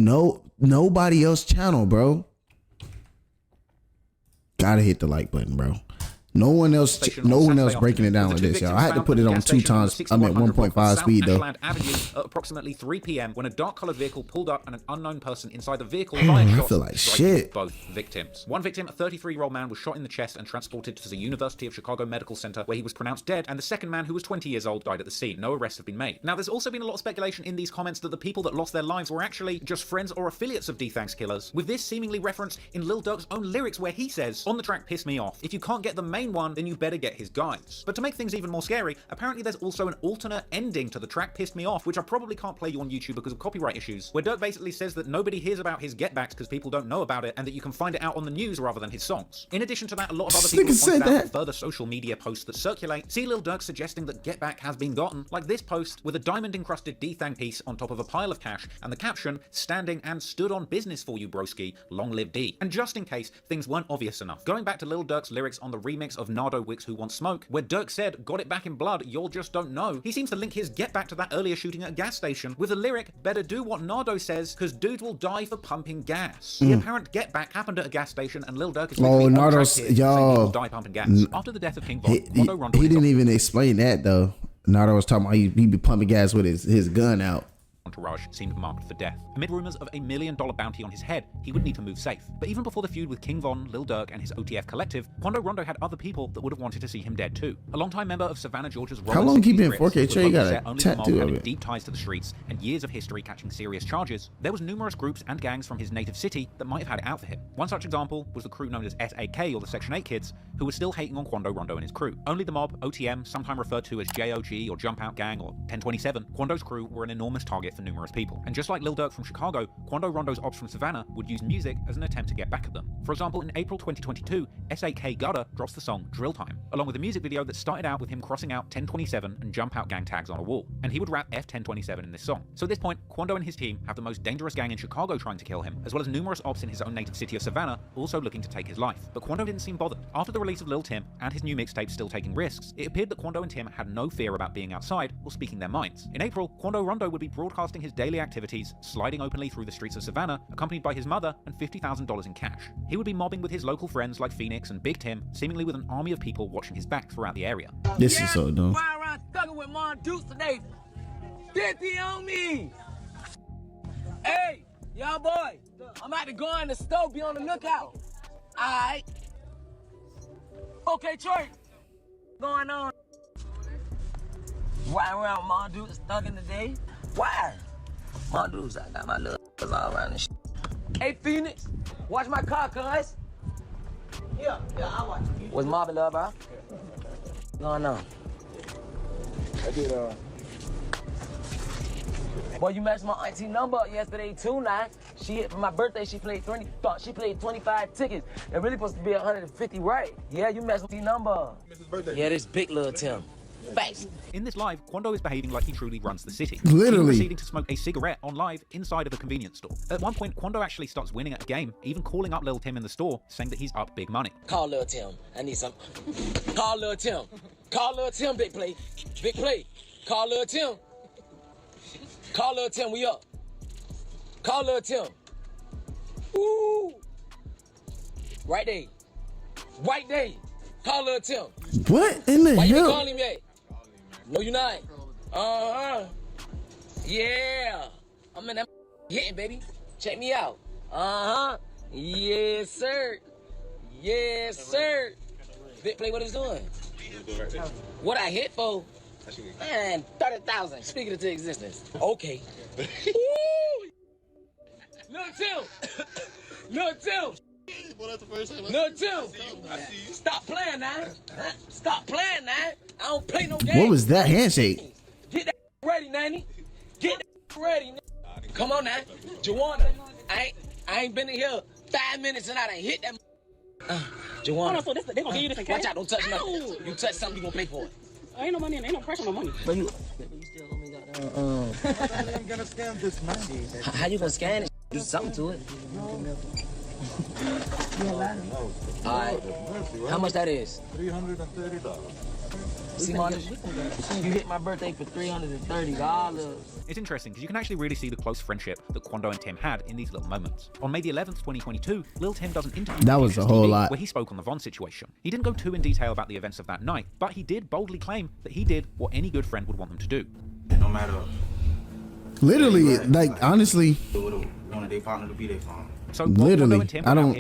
nobody else's channel, bro. Gotta hit the like button, bro. No one else breaking it down like this, y'all. I had to put it on 2 times. I'm at 1.5 speed though. Avenue at approximately 3 p.m. when a dark-colored vehicle pulled up and an unknown person inside the vehicle I feel like shit. Both victims. One victim, a 33-year-old man, was shot in the chest and transported to the University of Chicago Medical Center, where he was pronounced dead, and the second man, who was 20 years old, died at the scene. No arrests have been made. Now, there's also been a lot of speculation in these comments that the people that lost their lives were actually just friends or affiliates of D-Thank's killers, with this seemingly referenced in Lil Durk's own lyrics, where he says, "On the track Piss Me Off, if you can't get the main one, then you better get his guys." But to make things even more scary, apparently there's also an alternate ending to the track Pissed Me Off, which I probably can't play you on YouTube because of copyright issues, where Durk basically says that nobody hears about his get-backs because people don't know about it, and that you can find it out on the news rather than his songs. In addition to that, a lot of other people have pointed out further social media posts that circulate see Lil Durk suggesting that get back has been gotten, like this post with a diamond-encrusted D-Thank piece on top of a pile of cash, and the caption, "Standing and stood on business for you, broski, long live D." And just in case things weren't obvious enough, going back to Lil Durk's lyrics on the remix of Nardo Wick's Who Wants Smoke, where Durk said, "Got it back in blood, y'all just don't know," he seems to link his get back to that earlier shooting at a gas station with the lyric, "Better do what Nardo says, cause dudes will die for pumping gas." The apparent get back happened at a gas station, and Lil Durk is Nardo's, y'all, die pumping gas. After the death of King Von, Quando Rondo, he didn't even explain that though. Nardo was talking about he be pumping gas with his gun out. Entourage seemed marked for death. Amid rumors of $1 million bounty on his head, he would need to move safe. But even before the feud with King Von, Lil Durk, and his OTF collective, Quando Rondo had other people that would have wanted to see him dead too. A longtime member of Savannah, Georgia's How long he been 4K? Trey, you got a tattoo of it. Deep ties to the streets and years of history catching serious charges. There was numerous groups and gangs from his native city that might have had it out for him. One such example was the crew known as SAK, or the Section 8 Kids, who were still hating on Quando Rondo and his crew. Only the mob, OTM, sometime referred to as JOG or Jump Out Gang or 1027, Quando's crew were an enormous target for numerous people. And just like Lil Durk from Chicago, Quando Rondo's ops from Savannah would use music as an attempt to get back at them. For example, in April 2022, SAK Gutter drops the song Drill Time, along with a music video that started out with him crossing out 1027 and Jump Out Gang tags on a wall. And he would rap F1027 in this song. So at this point, Quando and his team have the most dangerous gang in Chicago trying to kill him, as well as numerous ops in his own native city of Savannah also looking to take his life. But Quando didn't seem bothered. After the release of Lil Tim and his new mixtape Still Taking Risks, it appeared that Quando and Tim had no fear about being outside or speaking their minds. In April, Quando Rondo would be broadcasting his daily activities, sliding openly through the streets of Savannah, accompanied by his mother and $50,000 in cash. He would be mobbing with his local friends like Phoenix and Big Tim, seemingly with an army of people watching his back throughout the area. This is so dumb. Fire around stuck with Mon Dukes today. 50 on me. Hey, y'all boy, I'm about to go in the store, be on the lookout. Alright. Okay, Troy. Going on. Why around Mon Dukes stuck in the day? Why? Mon Dukes, I got my little all around and shit. Hey, Phoenix, watch my car, cuz. Yeah, I watch it. What's mobbing, love, bro? What's going on? I did, Boy, you matched my auntie number yesterday too, now. She hit for my birthday, she played 25 tickets. It really supposed to be 150, right? Yeah, you matched my number. Mrs. Birthday. Yeah, this big little Tim. Thanks. In this live, Quando is behaving like he truly runs the city. Literally. He's proceeding to smoke a cigarette on live inside of a convenience store. At one point, Quando actually starts winning at a game, even calling up Lil Tim in the store, saying that he's up big money. Call Lil Tim. I need some. Call Lil Tim. Call Lil Tim, big play. Big play. Call Lil Tim. Call Lil Tim, we up. Call Lil Tim. Woo! Right there. Right there. Call Lil Tim. What in the Why you hell? ain't calling him yet? No, you not. Yeah. I'm in that hitting, baby. Check me out. Yes, sir. Yes, sir. Big play, what he's doing? What I hit for? Man, 30,000. Speaking it to existence. Okay. Lil Tim. Lil Tim. Lil Tim. Stop playing now. Stop playing now. I don't play no games. What was that handshake? Get that ready, Nanny. Get that ready. Come on now. Joanna. I ain't been in here 5 minutes and I done hit that. Joanna. So they gonna give you this in cash? Watch out, don't touch nothing. You touch something, you gonna pay for it. Ain't no money, ain't no pressure on my money. But you still owe me I'm gonna scan this man. How you gonna scan it? Do something to it. Alright. How much that is? $330. See, you hit my birthday for $330. It's interesting because you can actually really see the close friendship that Quando and Tim had in these little moments. On May the 11th, 2022, Lil Tim does an interview that was a whole lot where he spoke on the Von situation. He didn't go too in detail about the events of that night, but he did boldly claim that he did what any good friend would want them to do. No matter. Literally, like honestly. Wanted their partner to be their phone. So literally, I don't.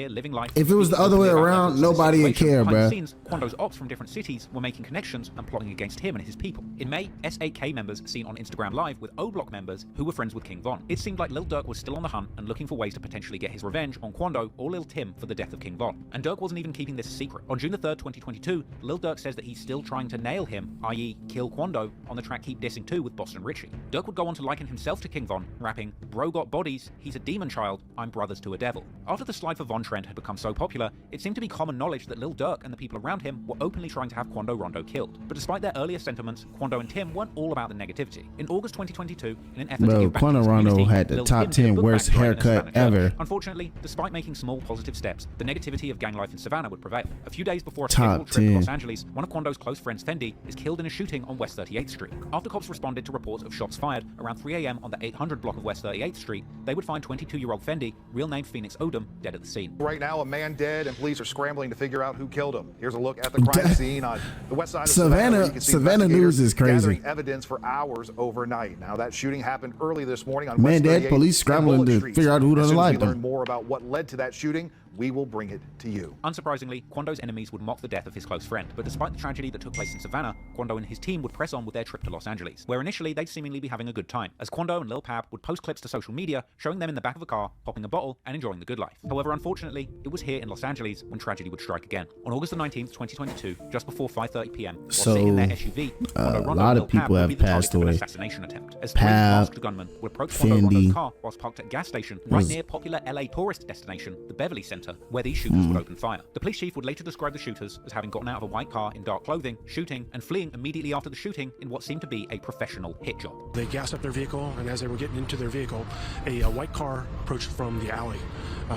If it was the other way around, nobody would care, bro. Quando's ops from different cities were making connections and plotting against him and his people. In May, S8K members seen on Instagram Live with O-Block members who were friends with King Von. It seemed like Lil Durk was still on the hunt and looking for ways to potentially get his revenge on Quando or Lil Tim for the death of King Von. And Durk wasn't even keeping this a secret. On June the 3rd, 2022, Lil Durk says that he's still trying to nail him, i.e. kill Quando, on the track Keep Dissing 2 with Boston Richie. Durk would go on to liken himself to King Von, rapping, "Bro got bodies, he's a demon child, I'm brothers to a devil." After the Slide for Von trend had become so popular, it seemed to be common knowledge that Lil Durk and the people around him were openly trying to have Quando Rondo killed. But despite their earlier sentiments, Quando and Tim weren't all about the negativity. In August 2022, in an effort to give back Quando to his Rondo community, had the Lil top Tim 10 did worst book back haircut ever. Unfortunately, despite making small positive steps, the negativity of gang life in Savannah would prevail. A few days before a scheduled trip to Los Angeles, one of Quando's close friends, Fendi, is killed in a shooting on West 38th Street. After cops responded to reports of shots fired around 3 a.m. on the 800 block of West 38th Street, they would find 22-year-old Fendi, real name Phoenix Odom, dead at the scene. Right now, a man dead, and police are scrambling to figure out who killed him. Here's a look at the crime scene on the west side of Savannah. Savannah news is crazy. Gathering evidence for hours overnight. Now, that shooting happened early this morning on Man West dead, 38th police scrambling to figure out who done lied As soon as we them. learn more about what led to that shooting, we will bring it to you. Unsurprisingly, Quando's enemies would mock the death of his close friend, but despite the tragedy that took place in Savannah, Quando and his team would press on with their trip to Los Angeles, where initially they'd seemingly be having a good time, as Quando and Lil Pab would post clips to social media showing them in the back of a car, popping a bottle, and enjoying the good life. However, unfortunately, it was here in Los Angeles when tragedy would strike again. On August the 19th, 2022, just before 5:30 p.m, while sitting in their SUV, Quando, Rondo, a lot and of Lil people Pab have would be the passed target of an away. assassination attempt, as three masked gunmen would approach Quando Rondo's car whilst parked at a gas station right near popular LA tourist destination, the Beverly Center, where these shooters would open fire. The police chief would later describe the shooters as having gotten out of a white car in dark clothing, shooting, and fleeing immediately after the shooting in what seemed to be a professional hit job. They gassed up their vehicle, and as they were getting into their vehicle, a white car approached from the alley.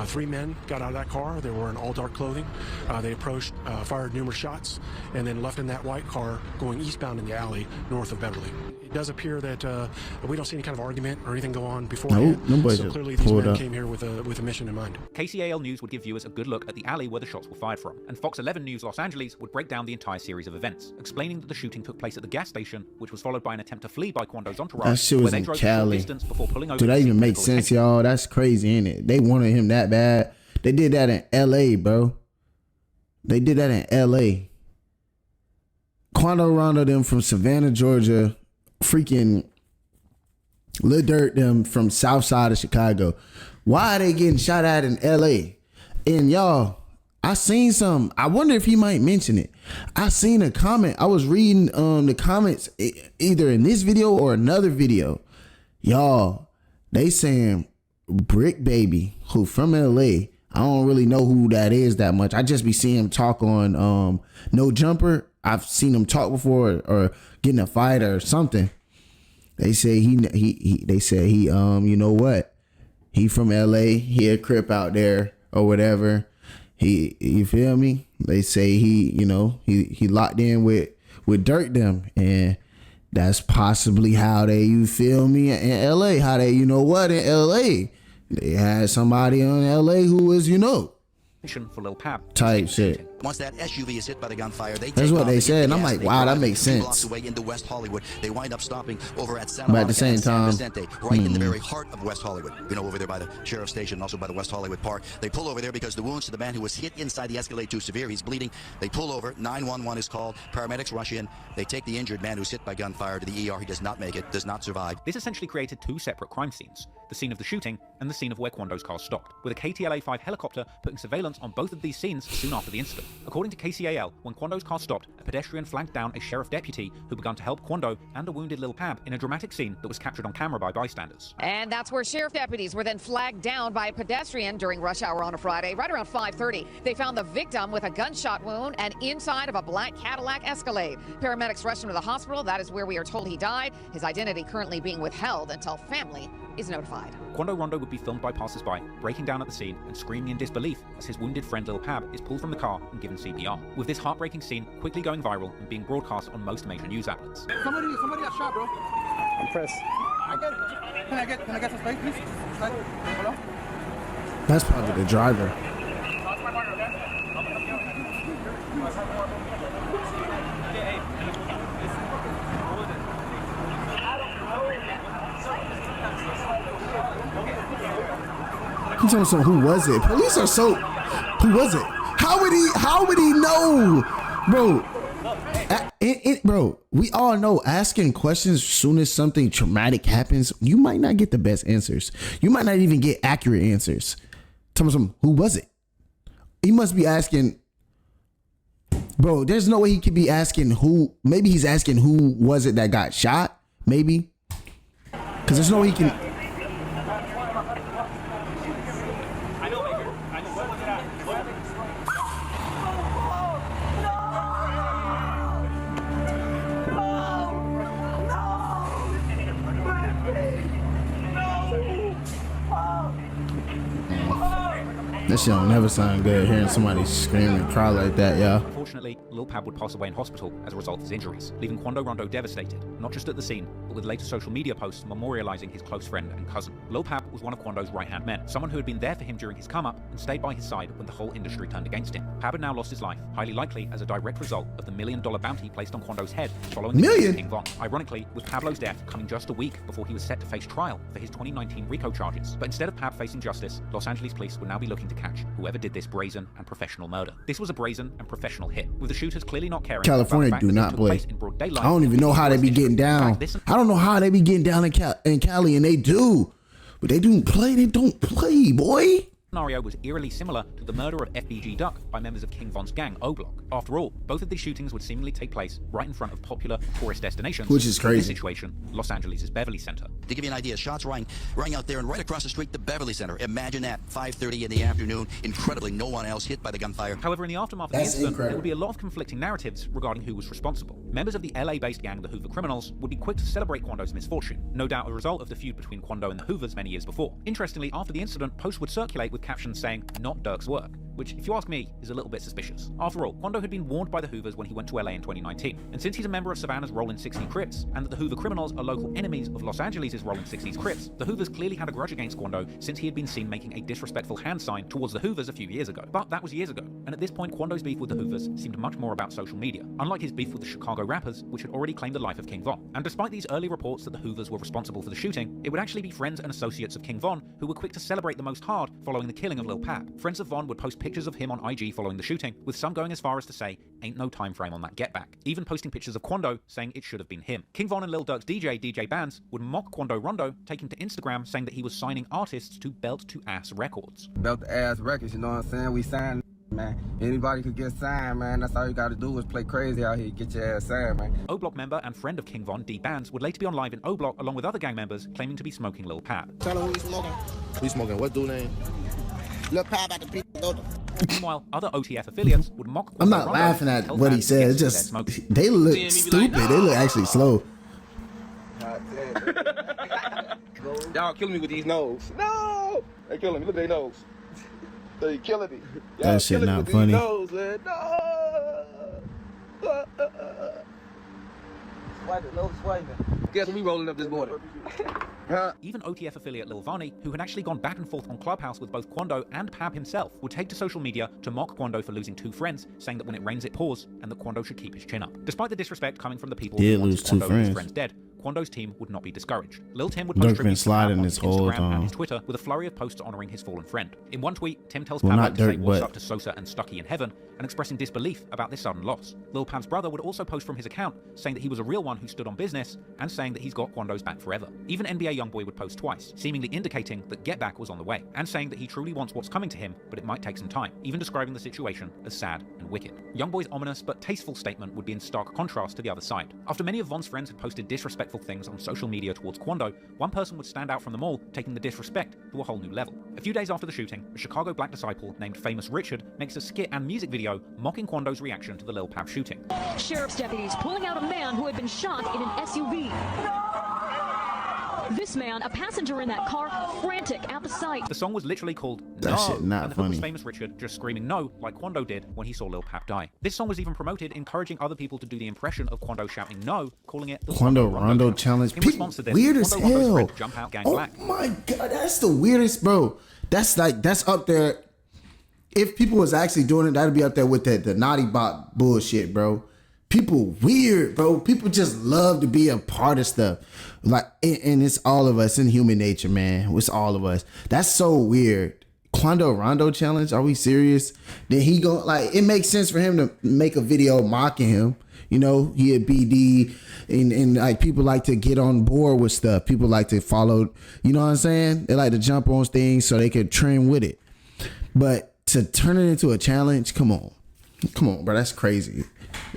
3 men got out of that car. They were in all dark clothing. They approached, fired numerous shots, and then left in that white car going eastbound in the alley north of Beverly. It does appear that we don't see any kind of argument or anything go on beforehand. So clearly these men came here with a mission in mind. KCAL News would give viewers a good look at the alley where the shots were fired from, and Fox 11 News Los Angeles would break down the entire series of events, explaining that the shooting took place at the gas station, which was followed by an attempt to flee by Quando's entourage, That shit was where they in drove a short Cali. distance before pulling over. Do that to even seek make medical sense, attention. y'all? That's crazy, ain't it? They wanted him that bad. They did that in LA, bro. They did that in LA. Quando Rondo them from Savannah, Georgia. Freaking Lil Durk them from south side of Chicago. Why are they getting shot at in LA? And y'all, I seen some. I wonder if he might mention it. I seen a comment. I was reading the comments either in this video or another video. Y'all, they saying Brick Baby, who from LA. I don't really know who that is that much. I just be seeing him talk on No Jumper. I've seen him talk before or get in a fight or something. They say they said he you know what? He from LA, he a Crip out there or whatever. You feel me? They say he locked in with Durk them, and that's possibly how they, you feel me, in LA, how they, you know what, in LA. They had somebody in LA who was, For Lil Pab. type shit. Once that SUV is hit by the gunfire, they That's take what off, they hit said, the and I'm gas, like, they wow, that drive makes a few sense. blocks away into West Hollywood. They wind up stopping over at Santa But at Monica the same and San time, Vicente, right in the very heart of West Hollywood. Over there by the sheriff's station, and also by the West Hollywood Park. They pull over there because the wounds to the man who was hit inside the Escalade too severe. He's bleeding. They pull over. 911 is called. Paramedics rush in. They take the injured man who's hit by gunfire to the ER. He does not make it. Does not survive. This essentially created two separate crime scenes, the scene of the shooting and the scene of where Quando's car stopped, with a KTLA-5 helicopter putting surveillance on both of these scenes soon after the incident. According to KCAL, when Quando's car stopped, a pedestrian flanked down a sheriff deputy who began to help Quando and a wounded Lil Pab in a dramatic scene that was captured on camera by bystanders. And that's where sheriff deputies were then flagged down by a pedestrian during rush hour on a Friday, right around 5:30. They found the victim with a gunshot wound and inside of a black Cadillac Escalade. Paramedics rushed him to the hospital. That is where we are told he died. His identity currently being withheld until family is notified. Quando Rondo would be filmed by passers-by, breaking down at the scene and screaming in disbelief as his wounded friend Lil Pab is pulled from the car and given CPR, with this heartbreaking scene quickly going viral and being broadcast on most major news outlets. Somebody got shot, bro. I'm pressed. Can I get some space, please? Hello? That's probably the driver. He told us who was it? Police are so. Who was it? How would he know, bro? Bro, we all know asking questions as soon as something traumatic happens, you might not get the best answers. You might not even get accurate answers. Tell me who was it? He must be asking, bro. There's no way he could be asking who. Maybe he's asking who was it that got shot. Maybe, because there's no way he can. This shit don't never sound good, hearing somebody scream and cry like that, y'all. Unfortunately, Lil Pab would pass away in hospital as a result of his injuries, leaving Quando Rondo devastated, not just at the scene, but with later social media posts memorializing his close friend and cousin. Lil Pab was one of Quando's right-hand men, someone who had been there for him during his come-up and stayed by his side when the whole industry turned against him. Pab had now lost his life, highly likely as a direct result of the $1 million bounty placed on Quando's head following the death of King Von. Ironically, with Pablo's death coming just a week before he was set to face trial for his 2019 RICO charges. But instead of Pab facing justice, Los Angeles police would now be looking to catch whoever did this brazen and professional murder. This was a brazen and professional hit, with the shooters clearly not caring. California do not play. I don't even know how they be getting down. I don't know how they be getting down in Cali, and they do, but they don't play. They don't play, boy. Scenario was eerily similar to the murder of FBG Durk by members of King Von's gang, O-Block. After all, both of these shootings would seemingly take place right in front of popular tourist destinations, which is crazy. In this situation, Los Angeles' Beverly Center. To give you an idea, shots rang out there and right across the street, the Beverly Center. Imagine that, 5:30 in the afternoon. Incredibly, no one else hit by the gunfire. However, in the aftermath of the incident, there would be a lot of conflicting narratives regarding who was responsible. Members of the LA-based gang, the Hoover Criminals, would be quick to celebrate Quando's misfortune, no doubt a result of the feud between Quando and the Hoovers many years before. Interestingly, after the incident, posts would circulate with captions saying, "Not Durk's work," which, if you ask me, is a little bit suspicious. After all, Quando had been warned by the Hoovers when he went to LA in 2019, and since he's a member of Savannah's Rolling 60 Crips, and that the Hoover Criminals are local enemies of Los Angeles' Rolling 60s Crips, the Hoovers clearly had a grudge against Quando since he had been seen making a disrespectful hand sign towards the Hoovers a few years ago. But that was years ago, and at this point Quando's beef with the Hoovers seemed much more about social media, unlike his beef with the Chicago rappers, which had already claimed the life of King Von. And despite these early reports that the Hoovers were responsible for the shooting, it would actually be friends and associates of King Von who were quick to celebrate the most hard following the killing of Lil Pab. Friends of Von would post pictures of him on IG following the shooting, with some going as far as to say, "Ain't no time frame on that get back," even posting pictures of Quando saying it should have been him. King Von and Lil Durk's DJ Bands would mock Quando Rondo, taking to Instagram saying that he was signing artists to Belt to Ass Records. Belt to Ass Records, you know what I'm saying? We signed, man. Anybody could get signed, man. That's all you gotta do is play crazy out here, get your ass signed, man. O-Block member and friend of King Von, D Bands, would later be on live in O-Block along with other gang members claiming to be smoking Lil Pab. Tell him who he's smoking. Who he's smoking? What dude name? Lil Pab at the people. Meanwhile, other OTF affiliates would mock Quando I'm not Rondo laughing at what he said. It's just they look stupid. They look actually slow. Y'all killing me with these nose. No! They killing me. Look at their nose. They killing me. That shit not funny. Nose, man. No! Guess we rolling up this border. Even OTF affiliate Lil Vani, who had actually gone back and forth on Clubhouse with both Quando and Pab himself, would take to social media to mock Quando for losing two friends, saying that when it rains it pours, and that Quando should keep his chin up. Despite the disrespect coming from the people who wanted Quando and his friends dead, Quando's team would not be discouraged. Lil Tim would post tributes to Pab on his Instagram and his Twitter with a flurry of posts honoring his fallen friend. In one tweet, Tim tells Pab to say what's up to Sosa and Stucky in heaven, and expressing disbelief about this sudden loss. Lil Pab's brother would also post from his account, saying that he was a real one who stood on business, and saying that he's got Quando's back forever. Even NBA Youngboy would post twice, seemingly indicating that Get Back was on the way, and saying that he truly wants what's coming to him, but it might take some time, even describing the situation as sad and wicked. Youngboy's ominous but tasteful statement would be in stark contrast to the other side. After many of Von's friends had posted disrespectful things on social media towards Quando, one person would stand out from them all, taking the disrespect to a whole new level. A few days after the shooting, a Chicago black disciple named Famous Richard makes a skit and music video mocking Quando's reaction to the Lil Pab shooting. Sheriff's deputies pulling out a man who had been shot in an SUV. This man, a passenger in that car, frantic at the sight. The song was literally called That No, shit not and the hook was funny. famous Richard just screaming no like Quando did when he saw Lil Pap die. This song was even promoted, encouraging other people to do the impression of Quando shouting no, calling it the Quando Rondo challenge. In response to this, Weird as Quando Rondo's hell. friend Jump Out Gang Oh Black. my god, that's the weirdest, bro. That's up there. If people was actually doing it, that'd be up there with the naughty bot bullshit, bro. People weird, bro. People just love to be a part of stuff. Like, and it's all of us in human nature, man. It's all of us. That's so weird. Quando Rondo challenge? Are we serious? Then he go, like, it makes sense for him to make a video mocking him. You know, he a BD, and like people like to get on board with stuff. People like to follow, you know what I'm saying? They like to jump on things so they can trend with it. But to turn it into a challenge, come on, bro, that's crazy.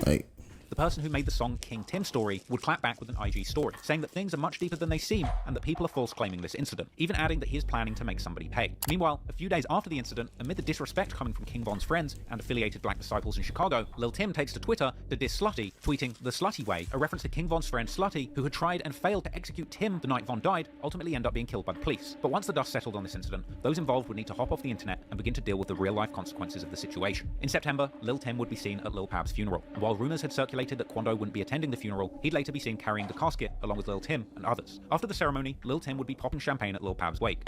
Like, The person who made the song King Tim Story would clap back with an IG story, saying that things are much deeper than they seem and that people are false claiming this incident, even adding that he is planning to make somebody pay. Meanwhile, a few days after the incident, amid the disrespect coming from King Von's friends and affiliated Black disciples in Chicago, Lil Tim takes to Twitter to diss Slutty, tweeting "the Slutty way," a reference to King Von's friend Slutty, who had tried and failed to execute Tim the night Von died, ultimately end up being killed by the police. But once the dust settled on this incident, those involved would need to hop off the internet and begin to deal with the real-life consequences of the situation. In September, Lil Tim would be seen at Lil Pab's funeral, and while rumors had circulated that Quando wouldn't be attending the funeral, he'd later be seen carrying the casket along with Lil Tim and others. After the ceremony, Lil Tim would be popping champagne at Lil Pab's wake.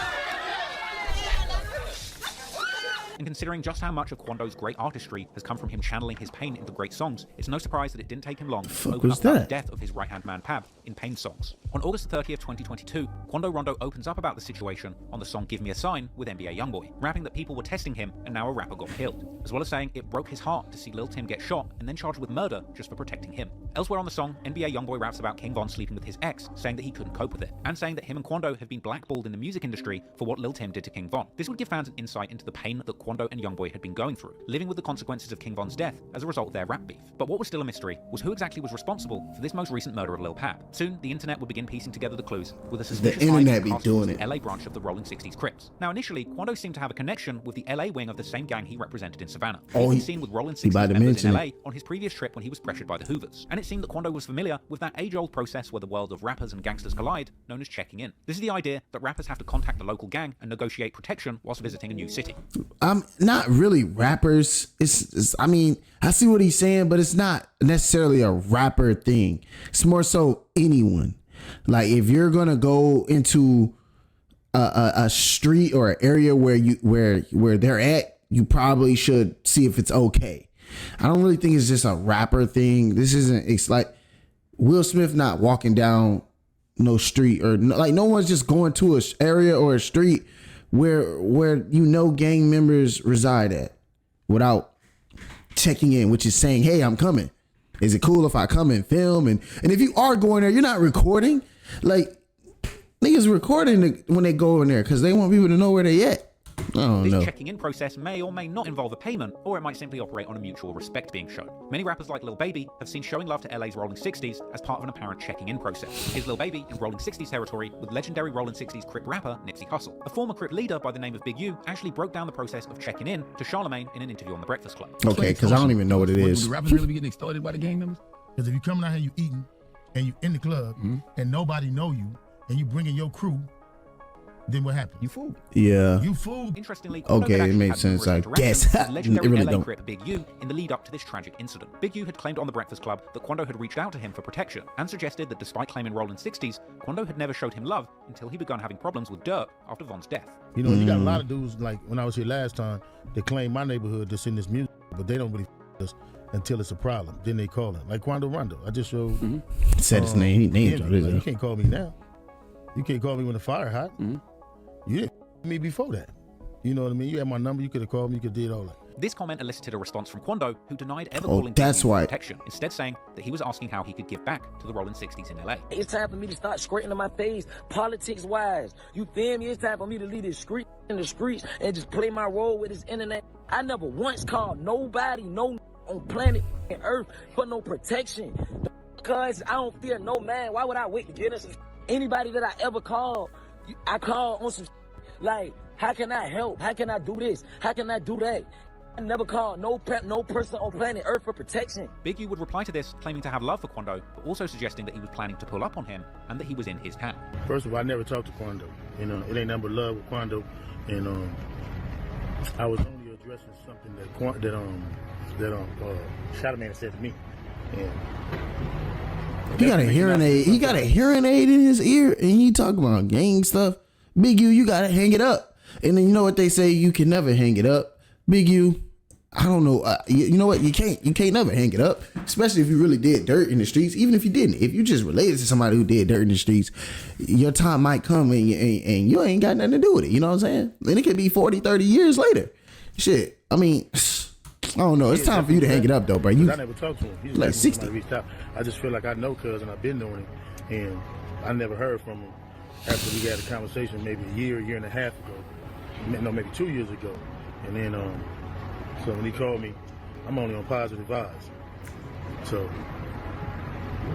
And considering just how much of Quando's great artistry has come from him channeling his pain into great songs, it's no surprise that it didn't take him long to open up about the death of his right-hand man Pab in Pain songs. On August 30th, 2022, Quando Rondo opens up about the situation on the song Give Me a Sign with NBA Youngboy, rapping that people were testing him and now a rapper got killed, as well as saying it broke his heart to see Lil Tim get shot and then charged with murder just for protecting him. Elsewhere on the song, NBA Youngboy raps about King Von sleeping with his ex, saying that he couldn't cope with it, and saying that him and Quando have been blackballed in the music industry for what Lil Tim did to King Von. This would give fans an insight into the pain that Quando and Youngboy had been going through, living with the consequences of King Von's death as a result of their rap beef. But what was still a mystery was who exactly was responsible for this most recent murder of Lil Pab. Soon, the internet would begin piecing together the clues with a suspicious internet be doing it. LA branch of the Rolling 60s Crips. Now, initially, Quando seemed to have a connection with the LA wing of the same gang he represented in Savannah. He'd been seen with Rolling 60s members in LA on his previous trip when he was pressured by the Hoovers, and it seemed that Quando was familiar with that age-old process where the world of rappers and gangsters collide, known as checking in. This is the idea that rappers have to contact the local gang and negotiate protection whilst visiting a new city. Not really rappers. I mean, I see what he's saying, but it's not necessarily a rapper thing. It's more so anyone. Like, if you're gonna go into a street or an area where they're at, you probably should see if it's okay. I don't really think it's just a rapper thing. This isn't. It's like Will Smith not walking down no street, or like no one's just going to a area or a street where gang members reside at without checking in, which is saying, hey, I'm coming. Is it cool if I come and film? And if you are going there, you're not recording. Like, niggas recording when they go in there because they want people to know where they at. I don't know. This checking in process may or may not involve a payment, or it might simply operate on a mutual respect being shown. Many rappers like Lil Baby have seen showing love to LA's Rolling 60s as part of an apparent checking in process. Here's Lil Baby in Rolling 60s territory with legendary Rolling 60s Crip rapper Nipsey Hussle. A former Crip leader by the name of Big U actually broke down the process of checking in to Charlamagne in an interview on The Breakfast Club. Okay, because I don't even know what it is. Do rappers really be getting exploited by the gang members? Because if you coming out here, you eating, and you in the club, and nobody know you, and you bringing your crew, then what happened? You fool. Yeah. You fool. Interestingly, okay, it makes sense. I guess it really LA don't. Crip Big U in the lead up to this tragic incident. Big U had claimed on The Breakfast Club that Quando had reached out to him for protection and suggested that despite claiming Rolling 60s, Quando had never showed him love until he began having problems with Durk after Von's death. You know, you got a lot of dudes, like when I was here last time, they claim my neighborhood that's in this music, but they don't really us until it's a problem. Then they call it. Like Quando Rondo. I just showed. Said his name. He named it. You can't call me now. You can't call me when the fire hot. You didn't me before that. You know what I mean? You had my number. You could have called me. You could have did all that. This comment elicited a response from Quando, who denied ever Oh, calling that's Big U for why. protection, instead saying that he was asking how he could give back to the Rolling 60s in LA. It's time for me to start straightening my face, politics-wise. You feel me? It's time for me to leave this street in the streets and just play my role with this internet. I never once called nobody, no on planet and Earth for no protection. Because I don't fear no man. Why would I wait to get us? Anybody that I ever called, I call on some like, how can I help? How can I do this? How can I do that? I never called no person on planet Earth for protection. Big U would reply to this, claiming to have love for Quando, but also suggesting that he was planning to pull up on him and that he was in his town. First of all, I never talked to Quando. You know, it ain't nothing but love with Quando. And I was only addressing something that Shadow Man said to me. And he got a hearing aid. He got a hearing aid in his ear, and he talking about gang stuff. Big U, you gotta hang it up. And then you know what they say? You can never hang it up. Big U, I don't know. You know what? You can't never hang it up, especially if you really did dirt in the streets. Even if you didn't, if you just related to somebody who did dirt in the streets, your time might come and you ain't got nothing to do with it. You know what I'm saying? And it could be 40, 30 years later. Shit. I mean, I don't know. It's time for you to hang it up, though, bro. I never talked to him. He's like 60. Reached out. I just feel like I know Cuz and I've been knowing him, and I never heard from him after we had a conversation maybe a year and a half ago. No, maybe 2 years ago. And then, so when he called me, I'm only on positive vibes. So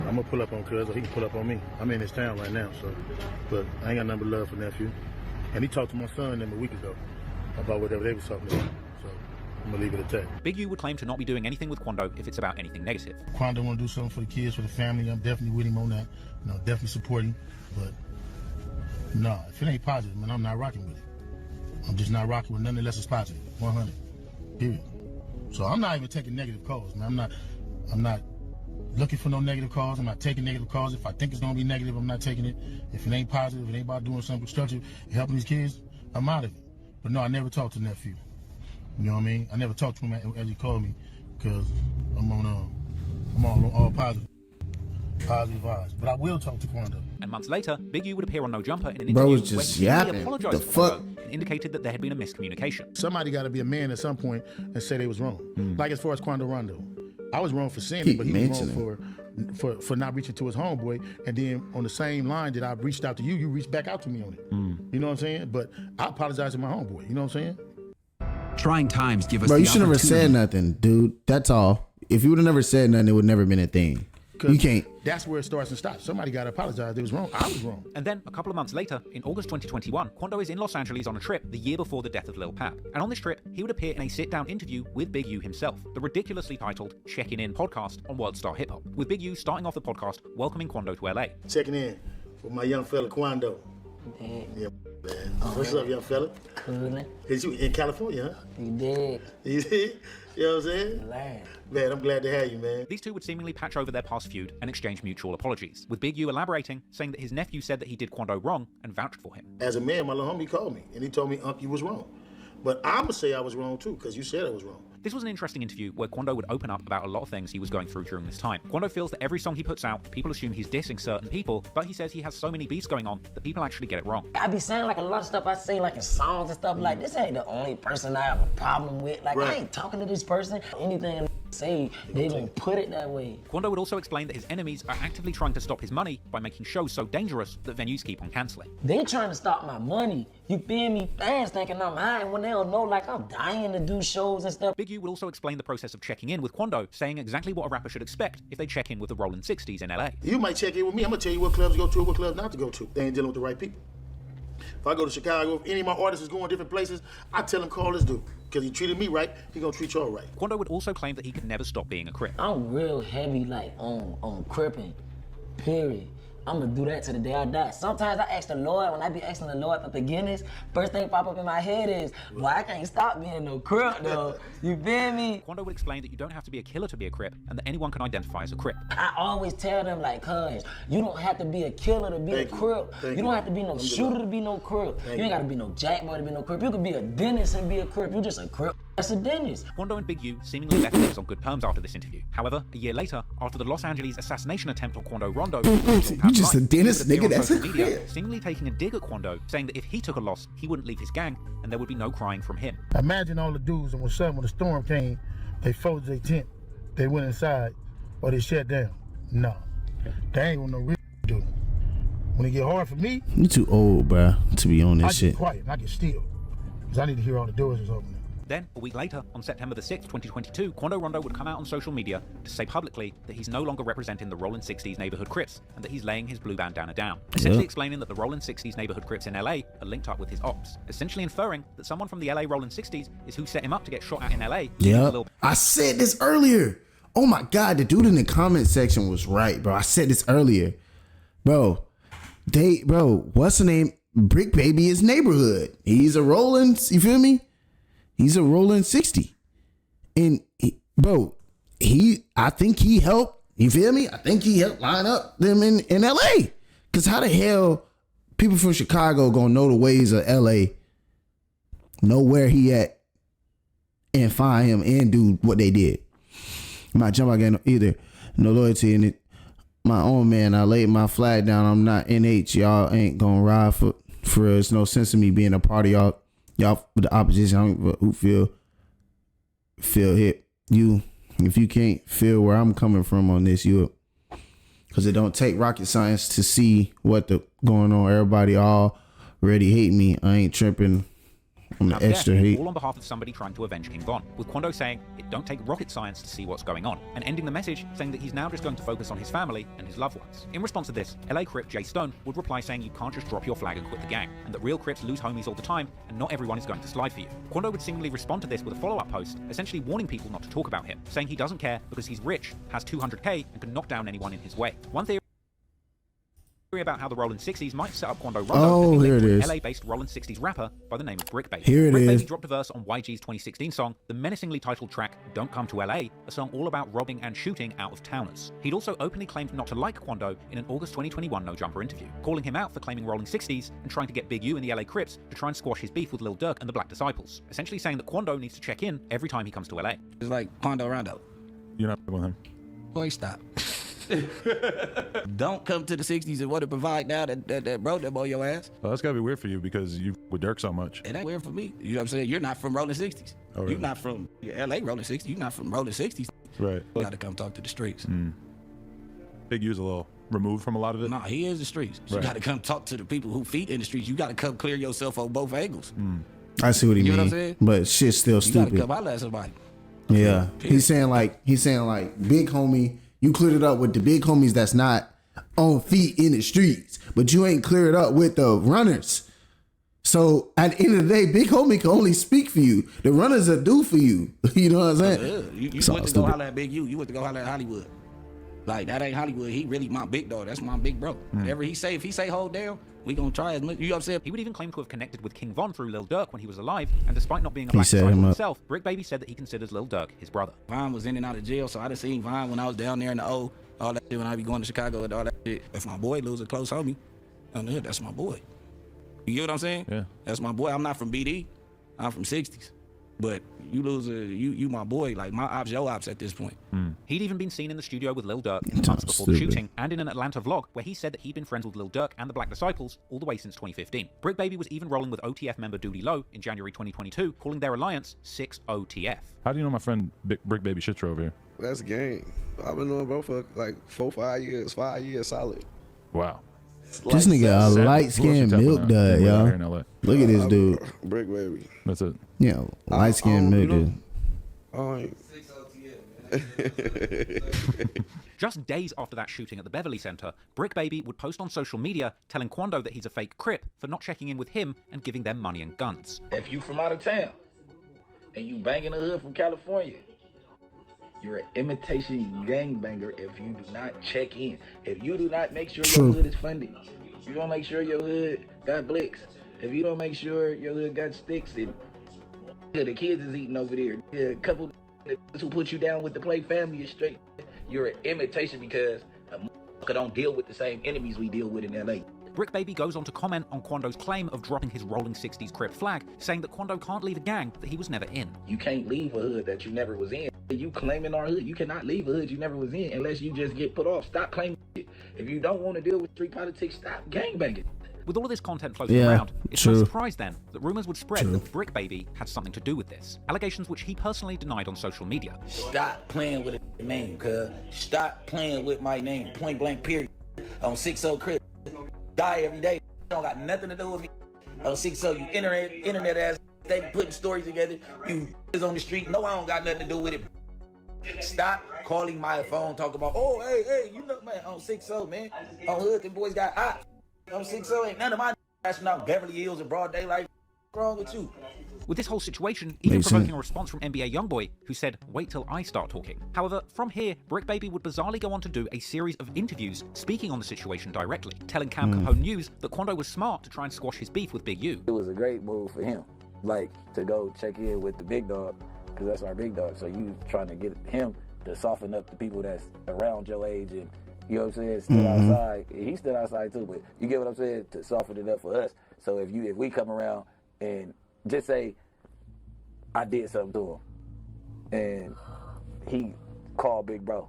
I'm gonna pull up on Cuz, or he can pull up on me. I'm in this town right now, so. But I ain't got nothing but love for nephew. And he talked to my son them a week ago about whatever they was talking about. So I'm gonna leave it at that. Big U would claim to not be doing anything with Quando if it's about anything negative. Quando want to do something for the kids, for the family. I'm definitely with him on that. You know, definitely supporting. But no, if it ain't positive, man, I'm not rocking with it. I'm just not rocking with nothing unless it's positive. 100. Period. So I'm not even taking negative calls, man. I'm not looking for no negative calls. I'm not taking negative calls. If I think it's gonna be negative, I'm not taking it. If it ain't positive, if it ain't about doing something constructive and helping these kids, I'm out of it. But no, I never talked to nephew. You know what I mean? I never talked to him as he called me, because I'm on all positive vibes. But I will talk to Quando. And months later, Big U would appear on No Jumper in an Bro interview was just where he yapping. apologized The to fuck? Quando and indicated that there had been a miscommunication. Somebody got to be a man at some point and say they was wrong. Like as far as Quando Rondo, I was wrong for saying Keep it, but he was mentioning. wrong for not reaching to his homeboy. And then on the same line that I reached out to you, you reached back out to me on it. You know what I'm saying? But I apologize to my homeboy. You know what I'm saying? Trying times give us Bro, the you should never said opportunity. nothing, dude. That's all. If you would have never said nothing, it would never been a thing. You can't. That's where it starts and stops. Somebody got to apologize. It was wrong. I was wrong. And then, a couple of months later, in August 2021, Quando is in Los Angeles on a trip the year before the death of Lil Pap. And on this trip, he would appear in a sit-down interview with Big U himself, the ridiculously titled Checking In podcast on World Star Hip Hop, with Big U starting off the podcast welcoming Quando to LA. Checking in with my young fella, Quando. Yeah, man. What's up, young fella? Coolin'. Is you in California, huh? You did. You see? You know what I'm saying? Man, I'm glad to have you, man. These two would seemingly patch over their past feud and exchange mutual apologies, with Big U elaborating, saying that his nephew said that he did Quando wrong and vouched for him. As a man, my little homie called me, and he told me, Unc, you was wrong. But I'm gonna say I was wrong, too, because you said I was wrong. This was an interesting interview where Quando would open up about a lot of things he was going through during this time. Quando feels that every song he puts out, people assume he's dissing certain people, but he says he has so many beefs going on that people actually get it wrong. I be saying like a lot of stuff I say like in songs and stuff like this ain't the only person I have a problem with. Like I ain't talking to this person. Anything I say, they don't put it that way. Quando would also explain that his enemies are actively trying to stop his money by making shows so dangerous that venues keep on cancelling. They trying to stop my money. You feel me? Fans thinking I'm high when they don't know like I'm dying to do shows and stuff. Big U would also explain the process of checking in with Quando, saying exactly what a rapper should expect if they check in with the Rollin' 60s in LA. You might check in with me. I'm gonna tell you what clubs to go to and what clubs not to go to. They ain't dealing with the right people. If I go to Chicago, if any of my artists is going different places, I tell him call this dude. Because he treated me right, he gonna treat y'all right. Quando would also claim that he could never stop being a Crip. I'm real heavy like on cripping, period. I'm gonna do that to the day I die. Sometimes I ask the Lord, when I be asking the Lord for forgiveness, first thing pop up in my head is, well, I can't stop being no Crip though. You feel me? Quando would explain that you don't have to be a killer to be a Crip, and that anyone can identify as a Crip. I always tell them like, cuz, you don't have to be a killer to be a Crip. You don't have to be no shooter to be no Crip. You ain't gotta be no jack boy to be no Crip. You could be a dentist and be a Crip. You just a Crip. That's a dentist. Quando and Big U seemingly left things on good terms after this interview. However, a year later, after the Los Angeles assassination attempt on Quando Rondo, you just a dentist, nigga. That's a media, seemingly taking a dig at Quando, saying that if he took a loss, he wouldn't leave his gang, and there would be no crying from him. Imagine all the dudes, and when the storm came, they folded their tent, they went inside, or they shut down. No, they ain't gonna no real do. When it get hard for me, You too old, bro, to be on I this get shit. quiet and I get still, because I need to hear all the doors is opening. Then, a week later, on September the 6th, 2022, Quando Rondo would come out on social media to say publicly that he's no longer representing the Rollin' 60s neighborhood Crips, and that he's laying his blue bandana down. Essentially explaining that the Rollin' 60s neighborhood Crips in LA are linked up with his ops. Essentially inferring that someone from the LA Rollin' 60s is who set him up to get shot at in LA. Yeah, I said this earlier. Oh my God, the dude in the comment section was right, bro. I said this earlier. Bro, Bro, what's the name? Brick Baby is neighborhood. He's a rolling, you feel me? He's a rolling 60. And I think he helped, you feel me? I think he helped line up them in LA. Cause how the hell people from Chicago gonna know the ways of LA, know where he at, and find him and do what they did? My jump, I got either no loyalty in it. My own man, I laid my flag down. I'm not NH. Y'all ain't gonna ride for real. It's no sense of me being a part of y'all with the opposition. I don't who feel hit. You, if you can't feel where I'm coming from on this, because it don't take rocket science to see what the going on. Everybody already hate me. I ain't tripping on the extra hate. All on behalf of somebody trying to avenge King Von, with Quando saying it don't take rocket science to see what's going on, and ending the message saying that he's now just going to focus on his family and his loved ones. In response to this, LA Crip Jay Stone would reply saying you can't just drop your flag and quit the gang, and that real Crips lose homies all the time, and not everyone is going to slide for you. Quando would seemingly respond to this with a follow-up post, essentially warning people not to talk about him, saying he doesn't care because he's rich, has 200K, and can knock down anyone in his way. One theory about how the Rollin' 60s might set up Quando Rondo here it is. LA-based Rollin' 60s rapper by the name of Brick Baby. Here it Brick is. Baby dropped a verse on YG's 2016 song, the menacingly titled track Don't Come to LA, a song all about robbing and shooting out-of-towners. He'd also openly claimed not to like Quando in an August 2021 No Jumper interview, calling him out for claiming Rollin' 60s and trying to get Big U and the LA Crips to try and squash his beef with Lil Durk and the Black Disciples, essentially saying that Quando needs to check in every time he comes to LA. It's like Quando Rondo. You're not with him. Boy, stop. Don't come to the 60s and want to provide now that bro that boy your ass. Well, that's gotta be weird for you because you with Durk so much. It ain't weird for me. You know what I'm saying? You're not from Rolling 60s. Oh, really? You're not from LA Rolling 60s. You're not from Rolling 60s. Right. You gotta come talk to the streets. Big U's a little removed from a lot of it. Nah, he is the streets. You Right. gotta come talk to the people who feed in the streets. You gotta come clear yourself on both angles. I see what he You know what I'm mean, saying? but shit's still You gotta stupid. come holler at somebody. Yeah, Period. he's saying like big homie, you cleared it up with the big homies that's not on feet in the streets, but you ain't cleared up with the runners. So at the end of the day, big homie can only speak for you. The runners are do for you. You know what I'm saying? You It's all went to go stupid. holler at Big U. You went to go holler at Hollywood. Like, that ain't Hollywood. He really my big dog. That's my big bro. Whatever he say, if he say hold down, we gonna try as much. You know what I'm saying? He would even claim to have connected with King Von through Lil Durk when he was alive, and despite not being a He Black set Disciple him up. himself, Brick Baby said that he considers Lil Durk his brother. Vine was in and out of jail, so I done seen Vine when I was down there in the O, all that shit, when I be going to Chicago and all that shit. If my boy lose a close homie, on the hood, that's my boy. You get what I'm saying? Yeah. That's my boy. I'm not from BD. I'm from 60s. But you lose you my boy, like my ops, your ops at this point. He'd even been seen in the studio with Lil Durk in the months before the shooting, and in an Atlanta vlog where he said that he'd been friends with Lil Durk and the Black Disciples all the way since 2015. Brick Baby was even rolling with OTF member Doody Low in January 2022, calling their alliance 6OTF. How do you know my friend Brick Baby Shitra over here? That's gang. I've been knowing bro for like 5 years solid. Wow. This nigga a light-skinned milk dud, y'all. Look at this dude. Brick Baby. That's it. Yeah, light-skinned milk dude. Just days after that shooting at the Beverly Center, Brick Baby would post on social media telling Quando that he's a fake Crip for not checking in with him and giving them money and guns. If you from out of town and you banging the hood from California, you're an imitation gangbanger if you do not check in. If you do not make sure your hood is funded, you don't make sure your hood got blicks. If you don't make sure your hood got sticks, and the kids is eating over there. A couple who put you down with the play family is straight. You're an imitation because a motherfucker don't deal with the same enemies we deal with in LA. Brick Baby goes on to comment on Quando's claim of dropping his Rolling 60s Crip flag, saying that Quando can't leave a gang that he was never in. You can't leave a hood that you never was in. You claiming our hood, you cannot leave a hood you never was in unless you just get put off. Stop claiming it. If you don't want to deal with street politics, stop gangbanging. With all of this content floating around, it's no surprise then that rumors would spread that Brick Baby had something to do with this. Allegations which he personally denied on social media. Stop playing with a name, cuz. Stop playing with my name. Point blank, period. On 6-0 Crip. Die every day. Don't got nothing to do with me. On 6-0, you internet ass. They putting stories together. You is on the street. No, I don't got nothing to do with it. Stop calling my phone, talking about, oh, hey, you know, man, on 6-0, man. On hood, them boys got ops. On 6-0, ain't none of my crashing out Beverly Hills in broad daylight. wrong with you? With this whole situation even Makes provoking sense. a response from NBA Youngboy, who said, "Wait till I start talking." However, from here, Brick Baby would bizarrely go on to do a series of interviews speaking on the situation directly, telling Cam Capone News that Quando was smart to try and squash his beef with Big U. It was a great move for him, like to go check in with the big dog, because that's our big dog. So you trying to get him to soften up the people that's around your age, and you know what I'm saying, still outside. He stood outside too, but you get what I'm saying, to soften it up for us. So if we come around and just say I did something to him, and he called Big Bro,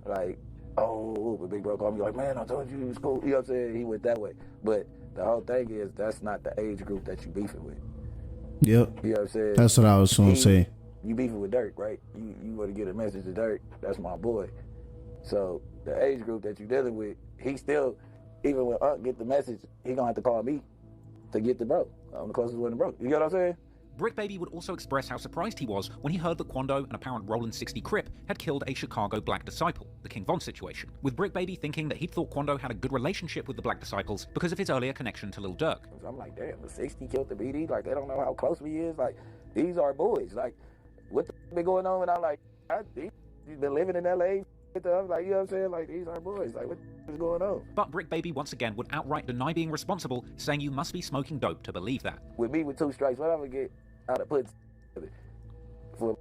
like, oh, but Big Bro called me like, man, I told you he was cool. You know what I'm saying? He went that way. But the whole thing is, that's not the age group that you beefing with. Yep. You know what I'm saying? That's what I was going to say. You beefing with Durk, right? You want to get a message to Durk. That's my boy. So the age group that you're dealing with, he still, even when Unc get the message, he gonna have to call me to get the bro. I'm the closest one to bro. You get what I'm saying? Brick Baby would also express how surprised he was when he heard that Quando, an apparent Roland 60 Crip, had killed a Chicago Black Disciple, the King Von situation, with Brick Baby thinking that he'd thought Quando had a good relationship with the Black Disciples because of his earlier connection to Lil Durk. So I'm like, damn, the 60 killed the BD? Like, they don't know how close we is? Like, these are boys. Like, what the been going on? And I'm like, he's been living in L.A. I'm like, you know what I'm saying? Like, these are boys. Like, what is going on? But Brick Baby once again would outright deny being responsible, saying you must be smoking dope to believe that. With me with 2 strikes, what I'm gonna get out of put for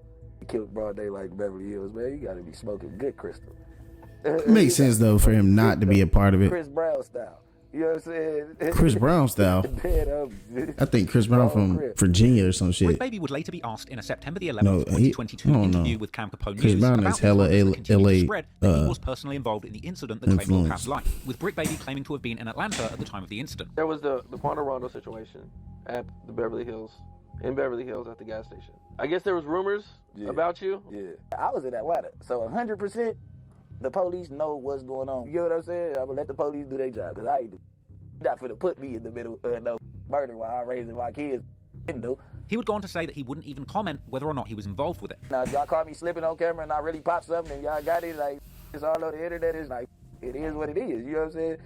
killed broad daylight in Beverly Hills, man, you gotta be smoking good crystal. It makes sense, though, for him not to be a part of it. Chris Brown style. You know what I'm saying? Chris Brown style. I think Chris Brown from Virginia or some shit. Brick Baby would later be asked in a September the 11th, 2022 interview with Cam Capone Chris News Brown about is hella the LA spread that he was personally involved in the incident that claimed Lil influence. Cap's life, with Brick Baby claiming to have been in Atlanta at the time of the incident. There was the Quando Rondo situation at the Beverly Hills, in Beverly Hills at the gas station. I guess there was rumors about you. Yeah, I was in Atlanta, so 100% the police know what's going on. You know what I'm saying? I'm gonna let the police do their job, because I ain't not finna put me in the middle of no murder while I'm raising my kids. He would go on to say that he wouldn't even comment whether or not he was involved with it. Now, if y'all caught me slipping on camera and I really pop something and y'all got it, like, it's all on the internet, it's like, it is what it is, you know what I'm saying?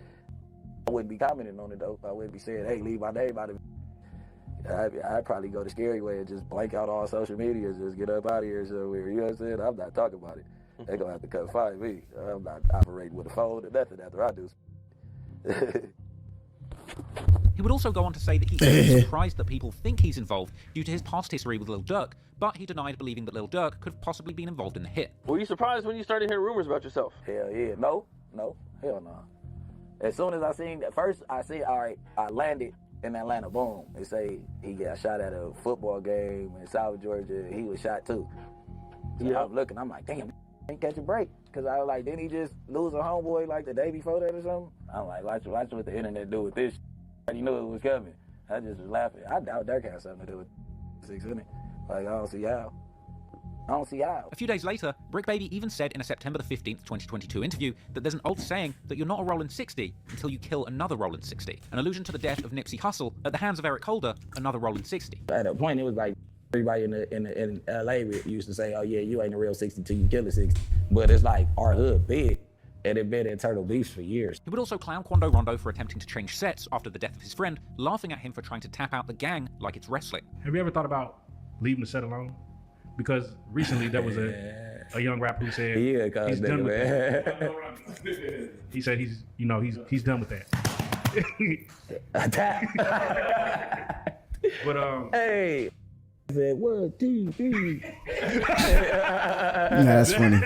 I wouldn't be commenting on it, though. I wouldn't be saying, hey, leave my name out of it. I'd probably go the scary way and just blank out all social media, just get up out of here somewhere, you know what I'm saying? I'm not talking about it. They're gonna have to come find me. I'm not operating with a phone or nothing after I do. He would also go on to say that he is surprised that people think he's involved due to his past history with Lil Durk, but he denied believing that Lil Durk could have possibly been involved in the hit. Were you surprised when you started hearing rumors about yourself? Hell yeah. No, hell no. As soon as I seen that, first I said, all right, I landed in Atlanta, boom. They say he got shot at a football game in South Georgia. He was shot too. So I'm looking, I'm like, damn, ain't catch a break. Because I was like, didn't he just lose a homeboy like the day before that or something? I'm like, watch what the internet do with this. I already knew it was coming. I just was laughing. I doubt Durk had something to do with 600. Like, I don't see how. A few days later, Brick Baby even said in a September the 15th, 2022 interview that there's an old saying that you're not a Roland 60 until you kill another Roland 60, an allusion to the death of Nipsey Hussle at the hands of Eric Holder, another Roland 60. At a point, it was like everybody in LA used to say, oh yeah, you ain't a real 60 till you kill a 60. But it's like our hood big, and it been internal beefs for years. He would also clown Quando Rondo for attempting to change sets after the death of his friend, laughing at him for trying to tap out the gang like it's wrestling. Have you ever thought about leaving the set alone? Because recently there was a young rapper who said he's done with that. He said he's done with that. But hey, I said 1, 2, 3. That's funny.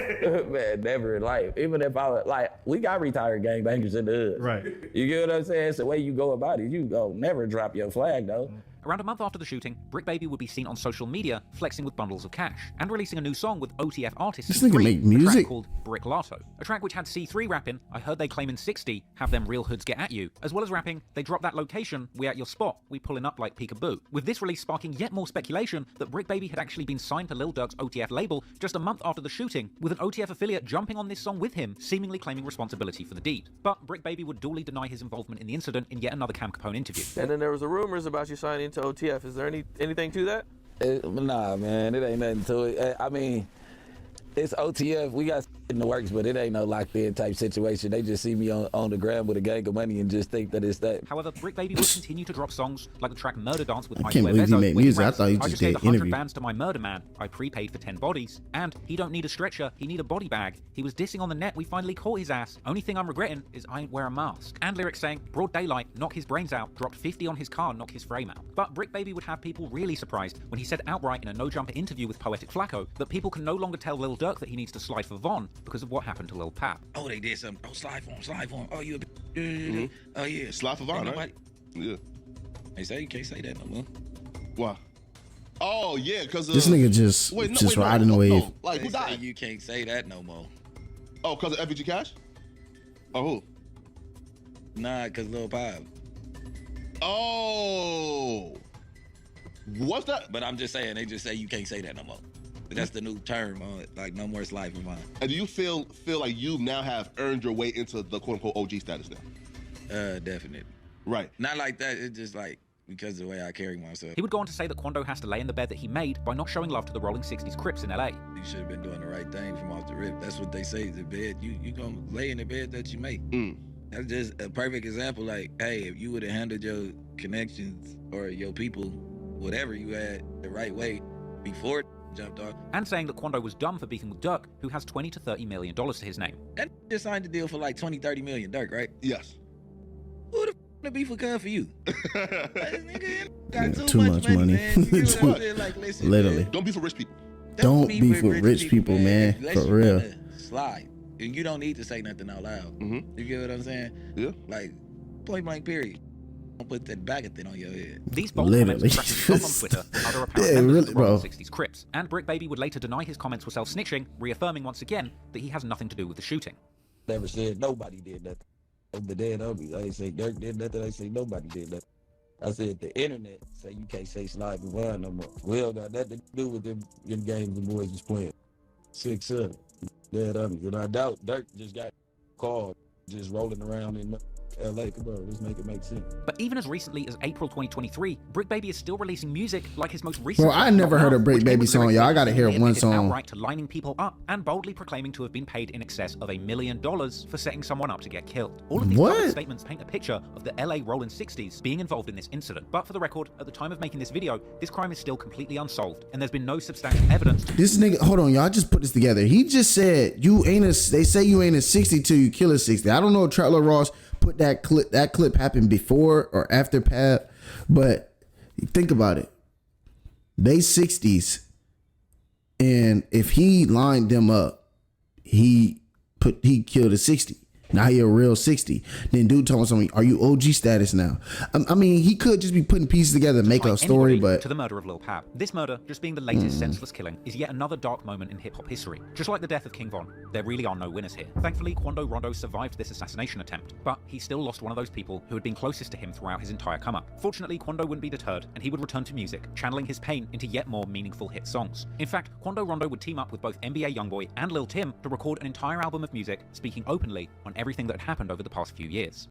Man, never in life. Even if I was like, we got retired gangbangers in the hood. Right. You get what I'm saying? It's the way you go about it. You go never drop your flag though. Around a month after the shooting, Brick Baby would be seen on social media flexing with bundles of cash and releasing a new song with OTF artist This C3, nigga make a track music? called Brick Lato, a track which had C3 rapping, I heard they claim in 60, have them real hoods get at you, as well as rapping, they drop that location, we at your spot, we pulling up like peekaboo. With this release sparking yet more speculation that Brick Baby had actually been signed to Lil Durk's OTF label just a month after the shooting, with an OTF affiliate jumping on this song with him, seemingly claiming responsibility for the deed. But Brick Baby would duly deny his involvement in the incident in yet another Cam Capone interview. And then there was the rumors about you signing to OTF. Is there anything to that? Nah, man, it ain't nothing to it. I mean, it's OTF. We got in the works, but it ain't no locked in type situation. They just see me on the ground with a gang of money and just think that it's that. However, Brick Baby would continue to drop songs like the track Murder Dance with I can't believe he made music. I thought he just gave did 100 interview. bands to my murder man. I prepaid for 10 bodies. And he don't need a stretcher, he need a body bag. He was dissing on the net, we finally caught his ass. Only thing I'm regretting is I ain't wear a mask. And lyrics saying, broad daylight, knock his brains out, dropped 50 on his car, knock his frame out. But Brick Baby would have people really surprised when he said outright in a No Jumper interview with Poetic Flacco that people can no longer tell Lil Durk that he needs to slide for Von because of what happened to Lil Pap. Oh, they did something. Oh, slide for him. Oh, you a Oh, yeah. Slide for Von, right? Yeah. They say you can't say that no more. Why? Oh, yeah, because this nigga just riding the wave. Like, who died? You can't say that no more. Oh, because of FVG Cash? Or who? Nah, because Lil Pop. Oh. What's that? But I'm just saying, they just say you can't say that no more. But that's the new term, like no more slide for Von. And do you feel like you now have earned your way into the quote-unquote OG status now? Definite. Right. Not like that, it's just like, because of the way I carry myself. He would go on to say that Quando has to lay in the bed that he made by not showing love to the Rolling 60s Crips in LA. You should have been doing the right thing from off the rip. That's what they say, the bed. You gonna lay in the bed that you make. That's just a perfect example. Like, hey, if you would have handled your connections or your people, whatever you had, the right way before it jumped off. And saying that Quando was dumb for beefing with Durk, who has $20 to $30 million to his name. And just signed a deal for like 20-30 million, Durk, right? Yes. Who the f the beef would come for you? Nigga, got too much money. Man. You know what I'm saying? Like, listen, literally. Man. Don't beef with rich people. Don't beef with rich people, man. For real. Slide. And you don't need to say nothing out loud. You get what I'm saying? Yeah. Like, point blank period. Don't put that bag of thing on your head. These bold comments cracking on Twitter with other apparent members of the Rolling 60s Crips. And Brick Baby would later deny his comments were self-snitching, reaffirming once again that he has nothing to do with the shooting. Never said nobody did nothing. But then I ain't say Durk did nothing. I say nobody did nothing. I said the internet say you can't say slide and Von no more. Well, got nothing to do with them games the boys was playing. 6-7. And I doubt Durk just got called just rolling around in LA. Come on, let's make it make sense. But even as recently as April 2023, Brick Baby is still releasing music like his most recent. Bro, I never heard a Brick Baby song, y'all. I gotta hear one song. Outright to lining people up and boldly proclaiming to have been paid in excess of $1 million for setting someone up to get killed. All of these public statements paint a picture of the LA Rolling 60s being involved in this incident. But for the record, at the time of making this video, this crime is still completely unsolved, and there's been no substantial evidence. This nigga, hold on, y'all. Just put this together. He just said they say you ain't a 60 till you kill a 60. I don't know if Trailer Ross put that clip happened before or after Pat, but think about it. They 60s, and if he lined them up, he killed a 60. Now he a real 60. Then dude told me, "Are you OG status now?" I mean, he could just be putting pieces together and make a story, but to the murder of Lil Pap. This murder, just being the latest senseless killing, is yet another dark moment in hip hop history. Just like the death of King Von, there really are no winners here. Thankfully, Quando Rondo survived this assassination attempt, but he still lost one of those people who had been closest to him throughout his entire come up. Fortunately, Quando wouldn't be deterred, and he would return to music, channeling his pain into yet more meaningful hit songs. In fact, Quando Rondo would team up with both NBA Youngboy and Lil Tim to record an entire album of music, speaking openly on everything that had happened over the past few years.